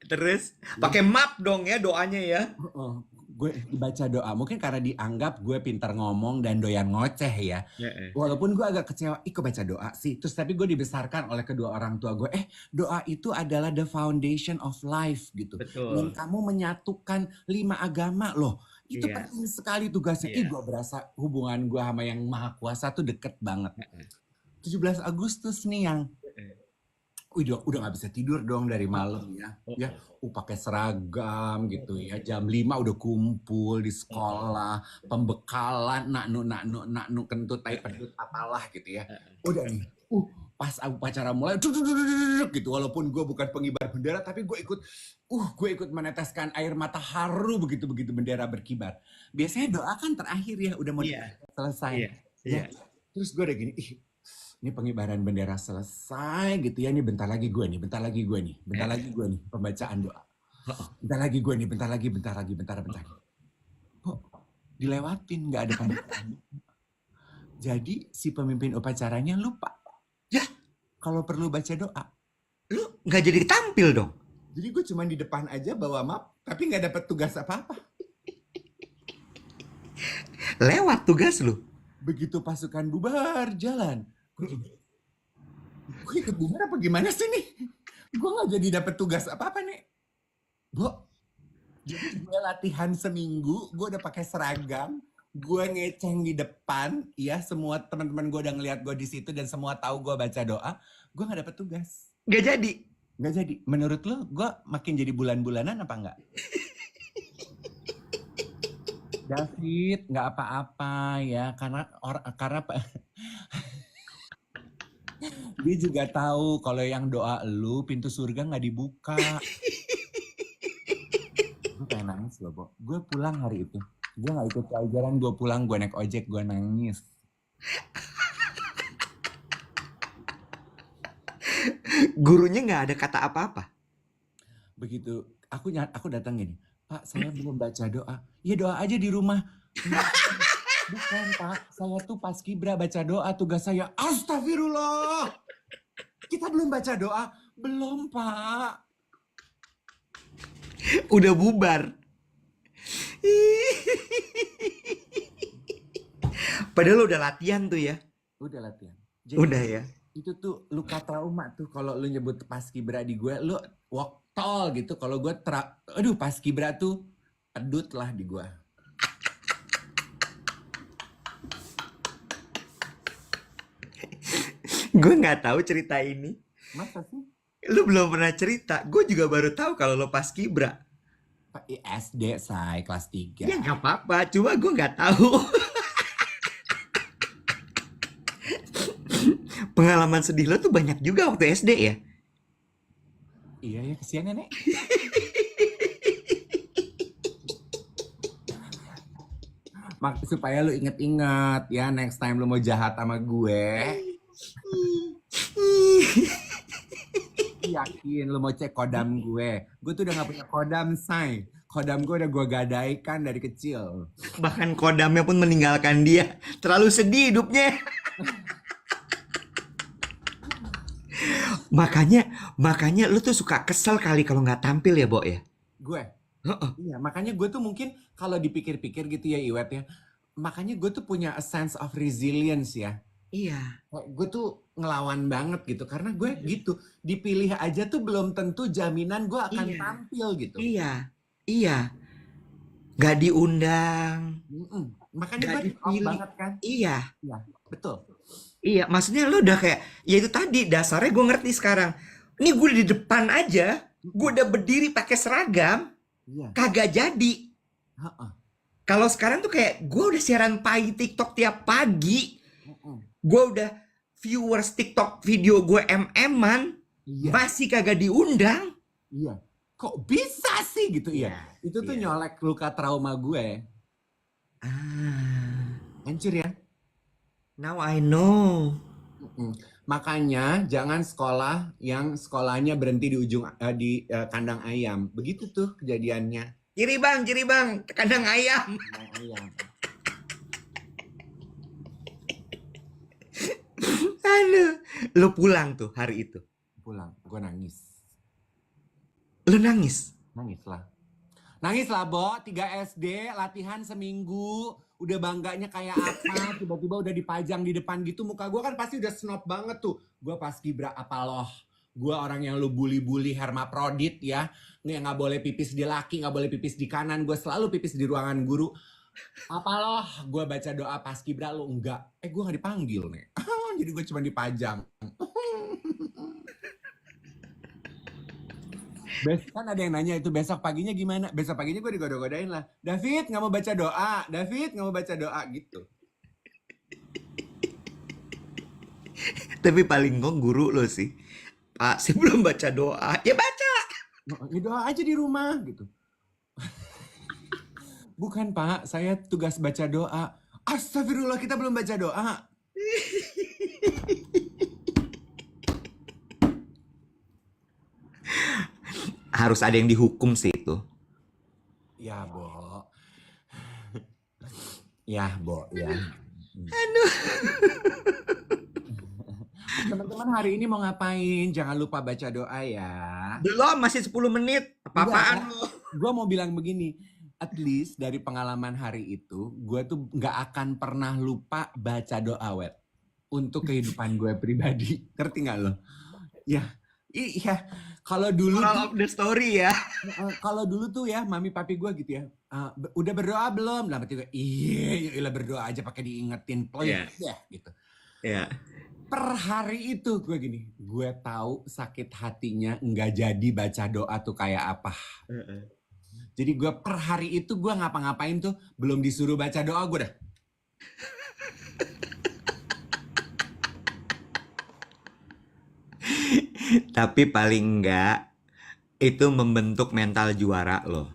B: Terus pakai map dong ya doanya ya.
A: Gue baca doa, mungkin karena dianggap gue pintar ngomong dan doyan ngoceh ya. Walaupun gue agak kecewa, kok baca doa sih. Terus tapi gue dibesarkan oleh kedua orang tua gue, doa itu adalah the foundation of life gitu.
B: Betul.
A: Dan kamu menyatukan 5 agama loh. Itu
B: Iya.
A: penting sekali tugasnya.
B: Iya.
A: Gue berasa hubungan gue sama yang maha kuasa tuh deket banget. 17 Agustus nih yang udah gak bisa tidur dong dari malam ya pakai seragam gitu ya, jam 5 udah kumpul di sekolah, pembekalan nak kentut tai pedut apalah gitu ya. Udah nih pas upacara mulai gitu, walaupun gue bukan pengibar bendera tapi gue ikut meneteskan air mata haru begitu bendera berkibar. Biasanya doa kan terakhir ya, udah mau selesai. Ya. Terus gue udah gini, ini pengibaran bendera selesai gitu ya, ini bentar lagi gue nih, pembacaan doa. Bentar lagi. Kok dilewatin, nggak ada pembacaan. Jadi si pemimpin upacaranya lupa.
B: Ya,
A: kalau perlu baca doa.
B: Lu nggak jadi tampil dong.
A: Jadi gue cuma di depan aja bawa map, tapi nggak dapat tugas apa-apa.
B: Lewat tugas lu.
A: Begitu pasukan bubar jalan, gue ikut bubar apa gimana sih nih? Gue nggak jadi dapat tugas apa-apa nih, Bo. Jadi gue latihan seminggu, gue udah pakai seragam, gue ngeceng di depan, ya semua teman-teman gue udah ngeliat gue di situ dan semua tahu gue baca doa, gue nggak dapat tugas.
B: Nggak jadi.
A: Menurut lo, gue makin jadi bulan-bulanan apa enggak? David, nggak apa-apa ya, karena dia juga tahu kalau yang doa lu pintu surga nggak dibuka. Gue pengen nangis loh, Bo. Gue pulang hari itu, gue nggak ikut pelajaran, gue pulang, gue naik ojek, gue nangis.
B: Gurunya nggak ada kata apa-apa.
A: Begitu aku datang gini, Pak, saya belum baca doa. Ya doa aja di rumah. Bukan Pak, saya tuh paskibra baca doa, tugas saya. Astagfirullah. Kita belum baca doa. Belum Pak.
B: Udah bubar. Padahal udah latihan tuh ya.
A: Udah latihan. Jadi,
B: udah ya.
A: Itu tuh luka trauma tuh kalau lu nyebut paskibra di gue, lu waktol gitu. Kalau gue paskibra tuh pedut lah di gue.
B: Gue nggak tahu cerita ini.
A: Masa sih?
B: Lu belum pernah cerita. Gue juga baru tahu kalau lo paskibra.
A: SD say kelas 3.
B: Ya nggak apa-apa. Cuma gue nggak tahu. Pengalaman sedih lo tuh banyak juga waktu SD ya?
A: Iya ya, kesian nenek. Supaya lu inget-inget ya, next time lu mau jahat sama gue, yakin lu mau cek kodam gue. Gue tuh udah gak punya kodam, say. Kodam gue udah gue gadaikan dari kecil.
B: Bahkan kodamnya pun meninggalkan dia. Terlalu sedih hidupnya. Makanya lu tuh suka kesel kali kalau nggak tampil ya, Bo ya?
A: Gue,
B: Heeh.
A: iya makanya gue tuh mungkin kalau dipikir-pikir gitu ya Iwet ya. Makanya gue tuh punya a sense of resilience ya.
B: Iya.
A: Kayak gue tuh ngelawan banget gitu. Karena gue gitu, dipilih aja tuh belum tentu jaminan gue akan
B: Iya.
A: tampil gitu.
B: Iya. Iya. Gak diundang.
A: Makanya
B: Gak
A: gue off
B: dipilih.
A: banget kan.
B: Iya.
A: Iya, betul.
B: Iya. Maksudnya lu udah kayak, ya itu tadi dasarnya gue ngerti sekarang. Ini gue di depan aja. Gue udah berdiri pakai seragam.
A: Iya.
B: Kagak jadi.
A: Heeh.
B: Kalau sekarang tuh kayak gue udah siaran pagi TikTok tiap pagi.
A: Heeh.
B: Gue udah viewers TikTok video gue MM-an.
A: Iya.
B: Masih kagak diundang.
A: Iya. Kok bisa sih gitu
B: Iya.
A: ya? Itu tuh
B: Iya.
A: nyolek luka trauma gue.
B: Ah,
A: Hancur ya.
B: now I know.
A: Makanya jangan sekolah yang sekolahnya berhenti di ujung kandang ayam. Begitu tuh kejadiannya.
B: Kiri bang, kandang ayam.
A: Kandang ayam.
B: Aduh, lu pulang tuh hari itu.
A: Pulang, gue nangis.
B: Lu nangis.
A: Nangis lah. Nangis lah, Bo. 3 SD, latihan seminggu. Udah bangganya kayak apa. Tiba-tiba udah dipajang di depan gitu. Muka gue kan pasti udah snob banget tuh. Gue paskibra apa loh. Gue orang yang lu bully-bully hermaprodit ya. Nggak boleh pipis di laki, nggak boleh pipis di kanan. Gue selalu pipis di ruangan guru. Apa loh, gue baca doa paskibra lu enggak. Gue nggak dipanggil nih. Jadi gue cuma dipajang. Besok kan ada yang nanya itu besok paginya gimana? Besok paginya gue digoda-godain lah. David nggak mau baca doa. David nggak mau baca doa gitu.
B: Tapi paling kok guru lo sih. Pak, saya belum baca doa. Ya baca.
A: Ya doa aja di rumah gitu. Bukan Pak, saya tugas baca doa. Astagfirullah, kita belum baca doa.
B: Harus ada yang dihukum sih itu.
A: Ya, Bo. Ya, Bo, ya.
B: Aduh.
A: Teman-teman hari ini mau ngapain? Jangan lupa baca doa ya.
B: Belum, masih 10 menit. Apa-apaan lo?
A: Gue mau bilang begini. At least dari pengalaman hari itu, gue tuh nggak akan pernah lupa baca doa, Wet. Untuk kehidupan gue pribadi. Ngerti nggak lo? Ya, iya. Kalau dulu
B: Moral of the story ya.
A: kalau dulu tuh ya mami papi gue gitu ya, udah berdoa belum? Lah berarti gue, iya berdoa aja pakai diingetin please ya gitu.
B: Ya.
A: Per hari itu gue gini, gue tahu sakit hatinya nggak jadi baca doa tuh kayak apa. Jadi gue per hari itu gue ngapa-ngapain tuh belum disuruh baca doa gue dah.
B: Tapi paling enggak itu membentuk mental juara lo.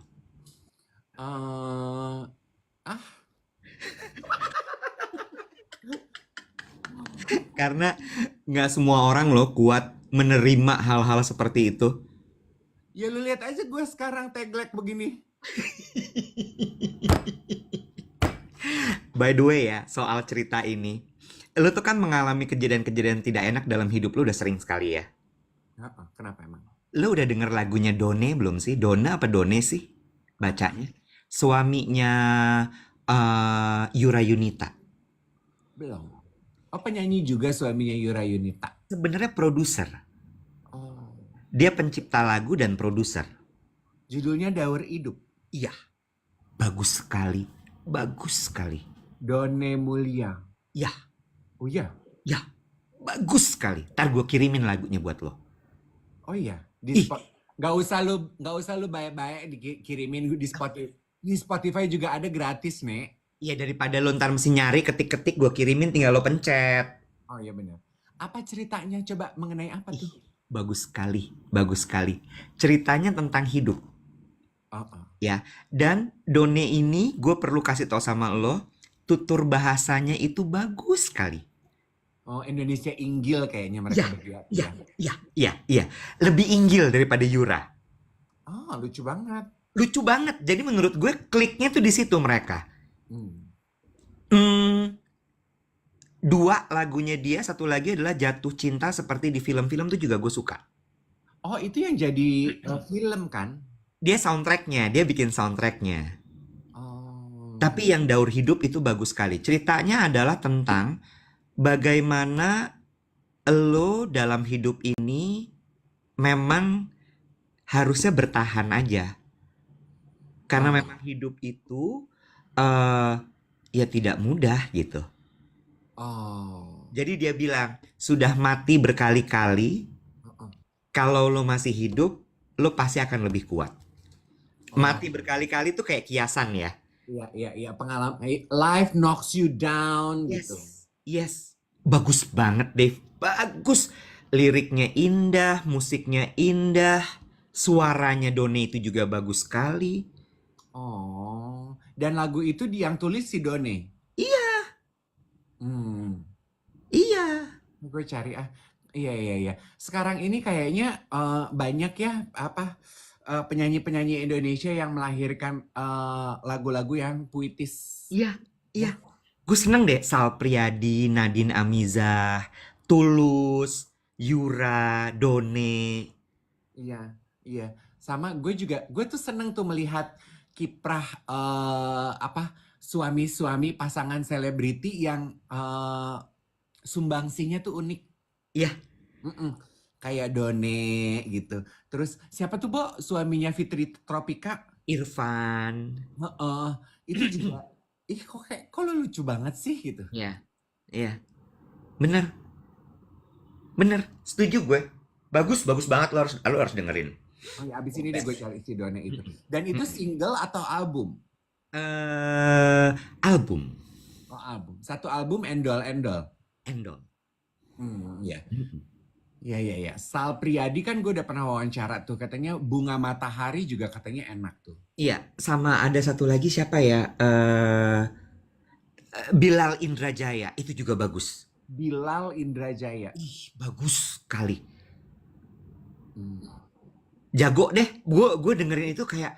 B: Karena nggak semua orang lo kuat menerima hal-hal seperti itu.
A: Ya lu lihat aja gue sekarang teglek begini.
B: By the way ya, soal cerita ini. Lo tuh kan mengalami kejadian-kejadian tidak enak dalam hidup lo udah sering sekali ya.
A: Kenapa emang?
B: Lo udah denger lagunya Done belum sih? Donna apa Done sih? Bacanya. Suaminya Yura Yunita.
A: Belum. Oh penyanyi juga suaminya Yura Yunita.
B: Sebenarnya produser.
A: Oh.
B: Dia pencipta lagu dan produser.
A: Judulnya Daur Hidup.
B: Iya. Bagus sekali. Bagus sekali.
A: Done Mulia.
B: Ya.
A: Oh iya?
B: Ya. Bagus sekali. Ntar gue kirimin lagunya buat lo.
A: Oh iya,
B: Ih.
A: Gak usah lu baik-baik dikirimin di Spotify. Di Spotify juga ada gratis, Nek.
B: Iya daripada lo ntar mesti nyari ketik-ketik gue kirimin tinggal lo pencet.
A: Oh iya benar. Apa ceritanya? Coba mengenai apa
B: Ih,
A: tuh?
B: bagus sekali, bagus sekali. Ceritanya tentang hidup
A: Oh, oh.
B: ya. Dan Done ini gue perlu kasih tau sama lo, tutur bahasanya itu bagus sekali.
A: Oh, Indonesia Inggil kayaknya mereka
B: Ya,
A: berdua tuh
B: ya,
A: ya.
B: ya, ya, ya. Lebih inggil daripada Yura.
A: Oh, lucu banget.
B: Lucu banget. Jadi menurut gue kliknya tuh di situ mereka.
A: Hmm.
B: Hmm, dua lagunya dia, satu lagi adalah Jatuh Cinta seperti di film-film tuh juga gue suka.
A: Oh, itu yang jadi film kan?
B: Dia soundtracknya, dia bikin soundtracknya.
A: Oh,
B: Tapi yang Daur Hidup itu bagus sekali. Ceritanya adalah tentang bagaimana lo dalam hidup ini memang harusnya bertahan aja. Karena
A: oh,
B: memang hidup itu eh ya tidak mudah gitu.
A: oh,
B: Jadi dia bilang, sudah mati berkali-kali,
A: oh, oh.
B: kalau lo masih hidup, lo pasti akan lebih kuat.
A: Oh.
B: Mati berkali-kali tuh kayak kiasan ya.
A: Iya, iya, iya, pengalaman. Life knocks you down gitu.
B: Yes, yes. Bagus banget, Dave. Bagus. Liriknya indah, musiknya indah, suaranya Done itu juga bagus sekali.
A: Oh, dan lagu itu yang tulis si Done.
B: Iya,
A: Hmm,
B: iya.
A: gue cari ah. Iya, iya, iya. Sekarang ini kayaknya banyak ya apa penyanyi-penyanyi Indonesia yang melahirkan lagu-lagu yang puitis.
B: Iya, iya.
A: Ya,
B: Gue seneng deh Sal Priadi, Nadine Amizah, Tulus, Yura, Done.
A: iya, iya. Sama gue tuh seneng tuh melihat kiprah apa suami-suami pasangan selebriti yang sumbangsinya tuh unik.
B: Iya,
A: Mm-mm. Kayak Done gitu. Terus siapa tuh Bo? Suaminya Fitri Tropika?
B: Irfan.
A: Heeh. Itu juga. Ih kok lu lucu banget sih gitu.
B: Iya, iya. Bener, bener. Setuju gue. Bagus, bagus banget lo harus dengerin.
A: Oh ya abis ini deh gue
B: Best.
A: cari si Done itu. Dan itu
B: Mm-mm.
A: single atau album?
B: Album.
A: Oh album. Satu album endol endol.
B: Endol.
A: Ya.
B: Mm-mm.
A: Iya iya iya. Sal Priadi kan gue udah pernah wawancara tuh. Katanya Bunga Matahari juga katanya enak tuh.
B: Iya, sama ada satu lagi siapa ya? Bilal Indrajaya itu juga bagus.
A: Bilal Indrajaya.
B: Ih, bagus sekali.
A: Hmm.
B: Jago deh. Gue dengerin itu kayak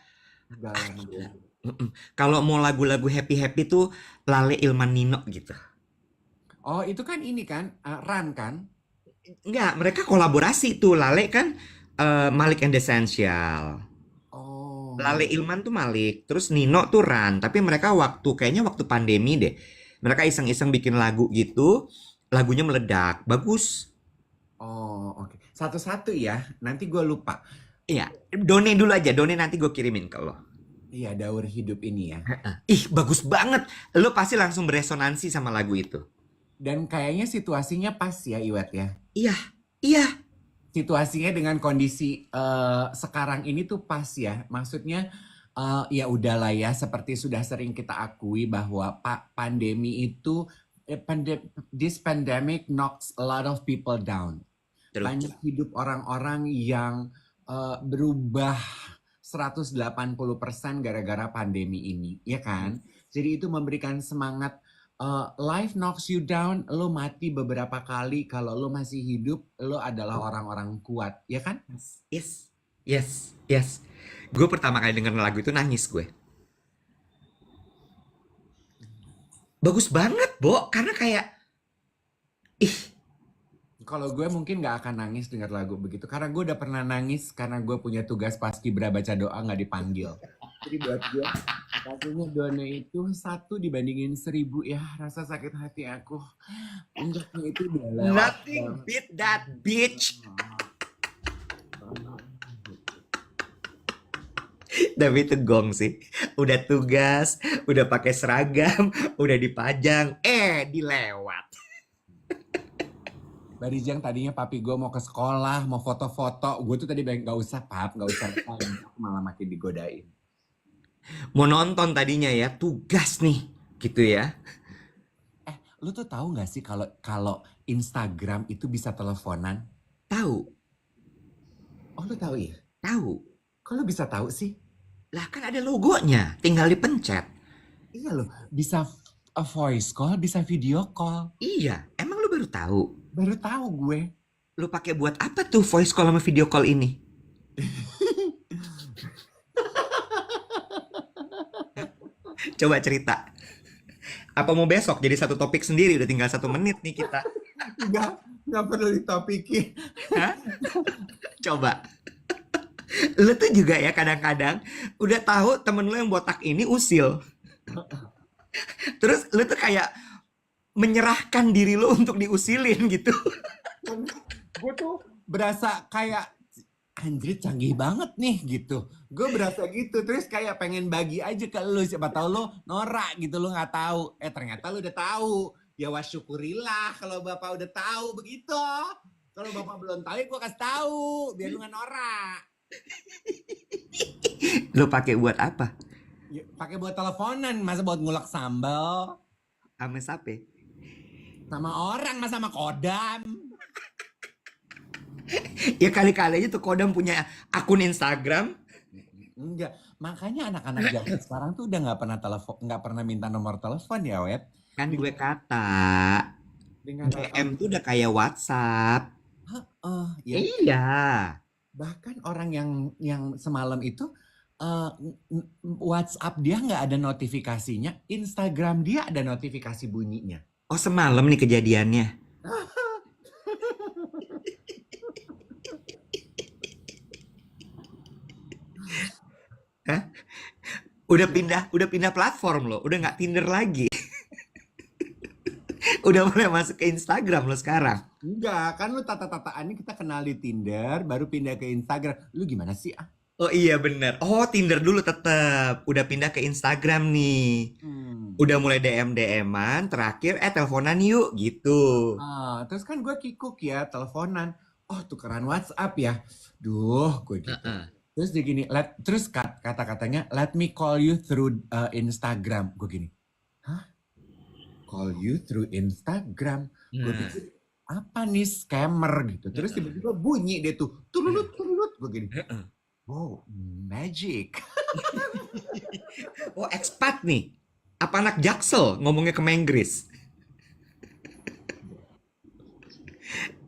A: Udah lama
B: gila.
A: dulu.
B: Mm-mm. Kalau mau lagu-lagu happy-happy tuh Lale Ilman Nino gitu.
A: Oh itu kan ini kan Ran kan?
B: Enggak, mereka kolaborasi tuh. Lale kan Malik and Essential. Lale
A: Oh,
B: Ilman tuh Malik, terus Nino tuh Ran. Tapi mereka kayaknya waktu pandemi deh. Mereka iseng-iseng bikin lagu gitu, lagunya meledak. Bagus.
A: oh, oke. Satu-satu ya. Nanti gue lupa.
B: Iya, Done dulu aja. Done nanti gue kirimin ke lo.
A: Iya, daur hidup ini ya.
B: Ih, bagus banget. Lo pasti langsung beresonansi sama lagu itu.
A: Dan kayaknya situasinya pas ya, Iwet ya.
B: Iya, iya.
A: Situasinya dengan kondisi sekarang ini tuh pas ya. Maksudnya ya udahlah ya. Seperti sudah sering kita akui bahwa pandemi itu this pandemic knocks a lot of people down.
B: Terus.
A: Banyak hidup orang-orang yang berubah 180% gara-gara pandemi ini, ya kan? Jadi itu memberikan semangat life knocks you down, lo mati beberapa kali, kalau lo masih hidup, lo adalah orang-orang kuat, ya kan?
B: Yes, yes, yes. Gue pertama kali denger lagu itu nangis gue. Bagus banget, Bo. Karena kayak, ih,
A: Kalau gue mungkin gak akan nangis dengar lagu begitu, karena gue udah pernah nangis karena gue punya tugas paskibra baca doa gak dipanggil. Jadi buat gue lagunya Done itu 1 dibandingin 1000 ya, rasa sakit hati aku. Puncaknya itu udah lewat
B: nothing
A: banget.
B: beat that bitch. Tapi itu gong sih. Udah tugas, udah pakai seragam, udah dipajang, dilewat.
A: Barijang tadinya papi gue mau ke sekolah, mau foto-foto. Gue tuh tadi bilang gak usah pap, gak usah. Aku malah makin digodain.
B: Mau nonton tadinya ya, tugas nih, gitu ya.
A: Lu tuh tahu nggak sih kalau kalau Instagram itu bisa teleponan?
B: Tahu,
A: Oh, lu tahu ya?
B: tahu.
A: Kok lu bisa tahu sih?
B: Lah kan ada logonya, tinggal dipencet.
A: Iya loh, bisa voice call, bisa video call.
B: Iya, emang lu baru tahu?
A: Baru tahu gue.
B: Lu pakai buat apa tuh voice call sama video call ini? Coba cerita. Apa mau besok jadi satu topik sendiri? Udah tinggal 1 menit nih kita.
A: Nggak perlu ditopikin.
B: Hah? Coba. Lu tuh juga ya kadang-kadang udah tahu temen lu yang botak ini usil. Terus lu tuh kayak menyerahkan diri lu untuk diusilin gitu.
A: Gue tuh berasa kayak anjir canggih banget nih gitu. Gue berasa gitu. Terus kayak pengen bagi aja ke lu. Siapa tahu lu norak gitu, lu nggak tahu. Ternyata lu udah tahu. Ya wasyukurilah kalau bapak udah tahu begitu. Kalau bapak belum tahu ya gue kasih tahu. Biar lu nggak norak.
B: Lu pakai buat apa?
A: Ya, pakai buat teleponan. Masa buat ngulek sambal.
B: Ame sape?
A: Sama orang, masa sama kodam.
B: Ya kali-kali aja tuh Kodam punya akun Instagram.
A: Enggak. Makanya anak-anak zaman sekarang tuh udah nggak pernah telepon, nggak pernah minta nomor telepon ya, Web.
B: Kan gue
A: Dengan,
B: kata
A: dengan
B: DM tuh udah kayak WhatsApp.
A: ya
B: Iya.
A: bahkan orang yang semalam itu WhatsApp dia nggak ada notifikasinya, Instagram dia ada notifikasi bunyinya.
B: Oh semalam nih kejadiannya. Hah? Udah pindah platform loh. Udah nggak Tinder lagi. Udah mulai masuk ke Instagram lo sekarang.
A: Enggak, kan lu tata-tataannya kita kenal di Tinder, baru pindah ke Instagram. Lu gimana sih?
B: Oh iya bener. Oh Tinder dulu tetap. Udah pindah ke Instagram nih.
A: Hmm.
B: Udah mulai DM-DM-an. Terakhir teleponan yuk gitu.
A: Terus kan gue kikuk ya, teleponan. Oh, tukeran WhatsApp ya. Duh, gue gitu.
B: Heeh.
A: Terus dia gini, terus kata-katanya, let me call you through Instagram. Gue gini, hah? Call you through Instagram? Gue
B: Nah,
A: pikir, apa nih scammer gitu. Terus
B: heeh.
A: tiba-tiba bunyi deh tuh, tulut,
B: Nah,
A: tulut. Gue gini,
B: heeh.
A: wow, magic.
B: Oh expat nih. Apa anak Jaksel ngomongnya ke Menggris?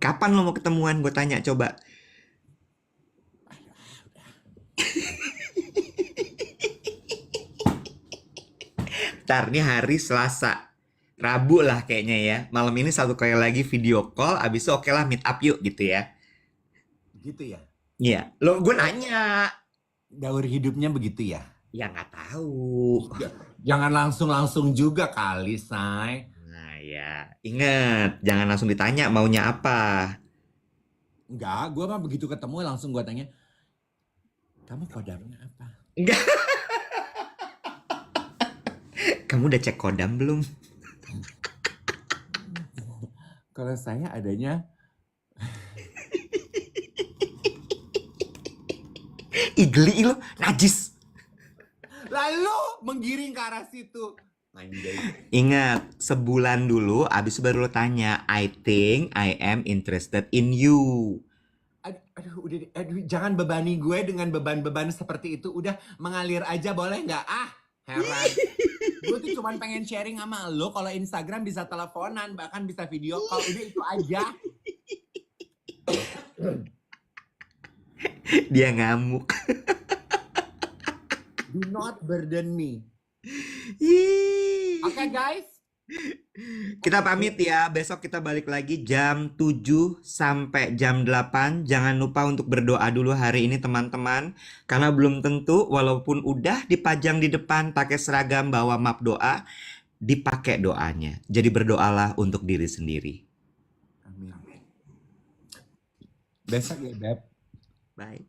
B: Kapan lo mau ketemuan? Gue tanya coba. Ntar nih hari Selasa. Rabu lah kayaknya ya. Malam ini satu kali lagi video call. Abis itu oke lah meet up yuk gitu ya.
A: Gitu ya.
B: Iya. Lo gue nanya.
A: Daur hidupnya begitu ya.
B: Ya nggak tahu.
A: Jangan langsung-langsung juga kali, Say.
B: Nah ya. Ingat. Jangan langsung ditanya maunya apa.
A: Enggak, gue mah begitu ketemu langsung gue tanya, kamu kodamnya apa?
B: Enggak. Kamu udah cek kodam belum?
A: Kalau saya adanya,
B: Ih geli lo. Najis.
A: lalu menggiring ke arah situ. Anjay.
B: Ingat, sebulan dulu, abis itu baru lo tanya, I think I am interested in you.
A: Aduh, udah, aduh, jangan bebani gue dengan beban-beban seperti itu. Udah mengalir aja boleh nggak? Heran. Gue tuh cuman pengen sharing sama lo kalau Instagram bisa teleponan, bahkan bisa video call. Udah itu aja.
B: Dia ngamuk.
A: Do not burden me.
B: Ih.
A: Oke, guys.
B: Kita pamit ya, besok kita balik lagi jam 7 sampai jam 8. Jangan lupa untuk berdoa dulu hari ini teman-teman. Karena belum tentu walaupun udah dipajang di depan pakai seragam bawa map doa, dipakai doanya. Jadi berdoalah untuk diri sendiri.
A: Amin. Besok ya, Beb.
B: Bye.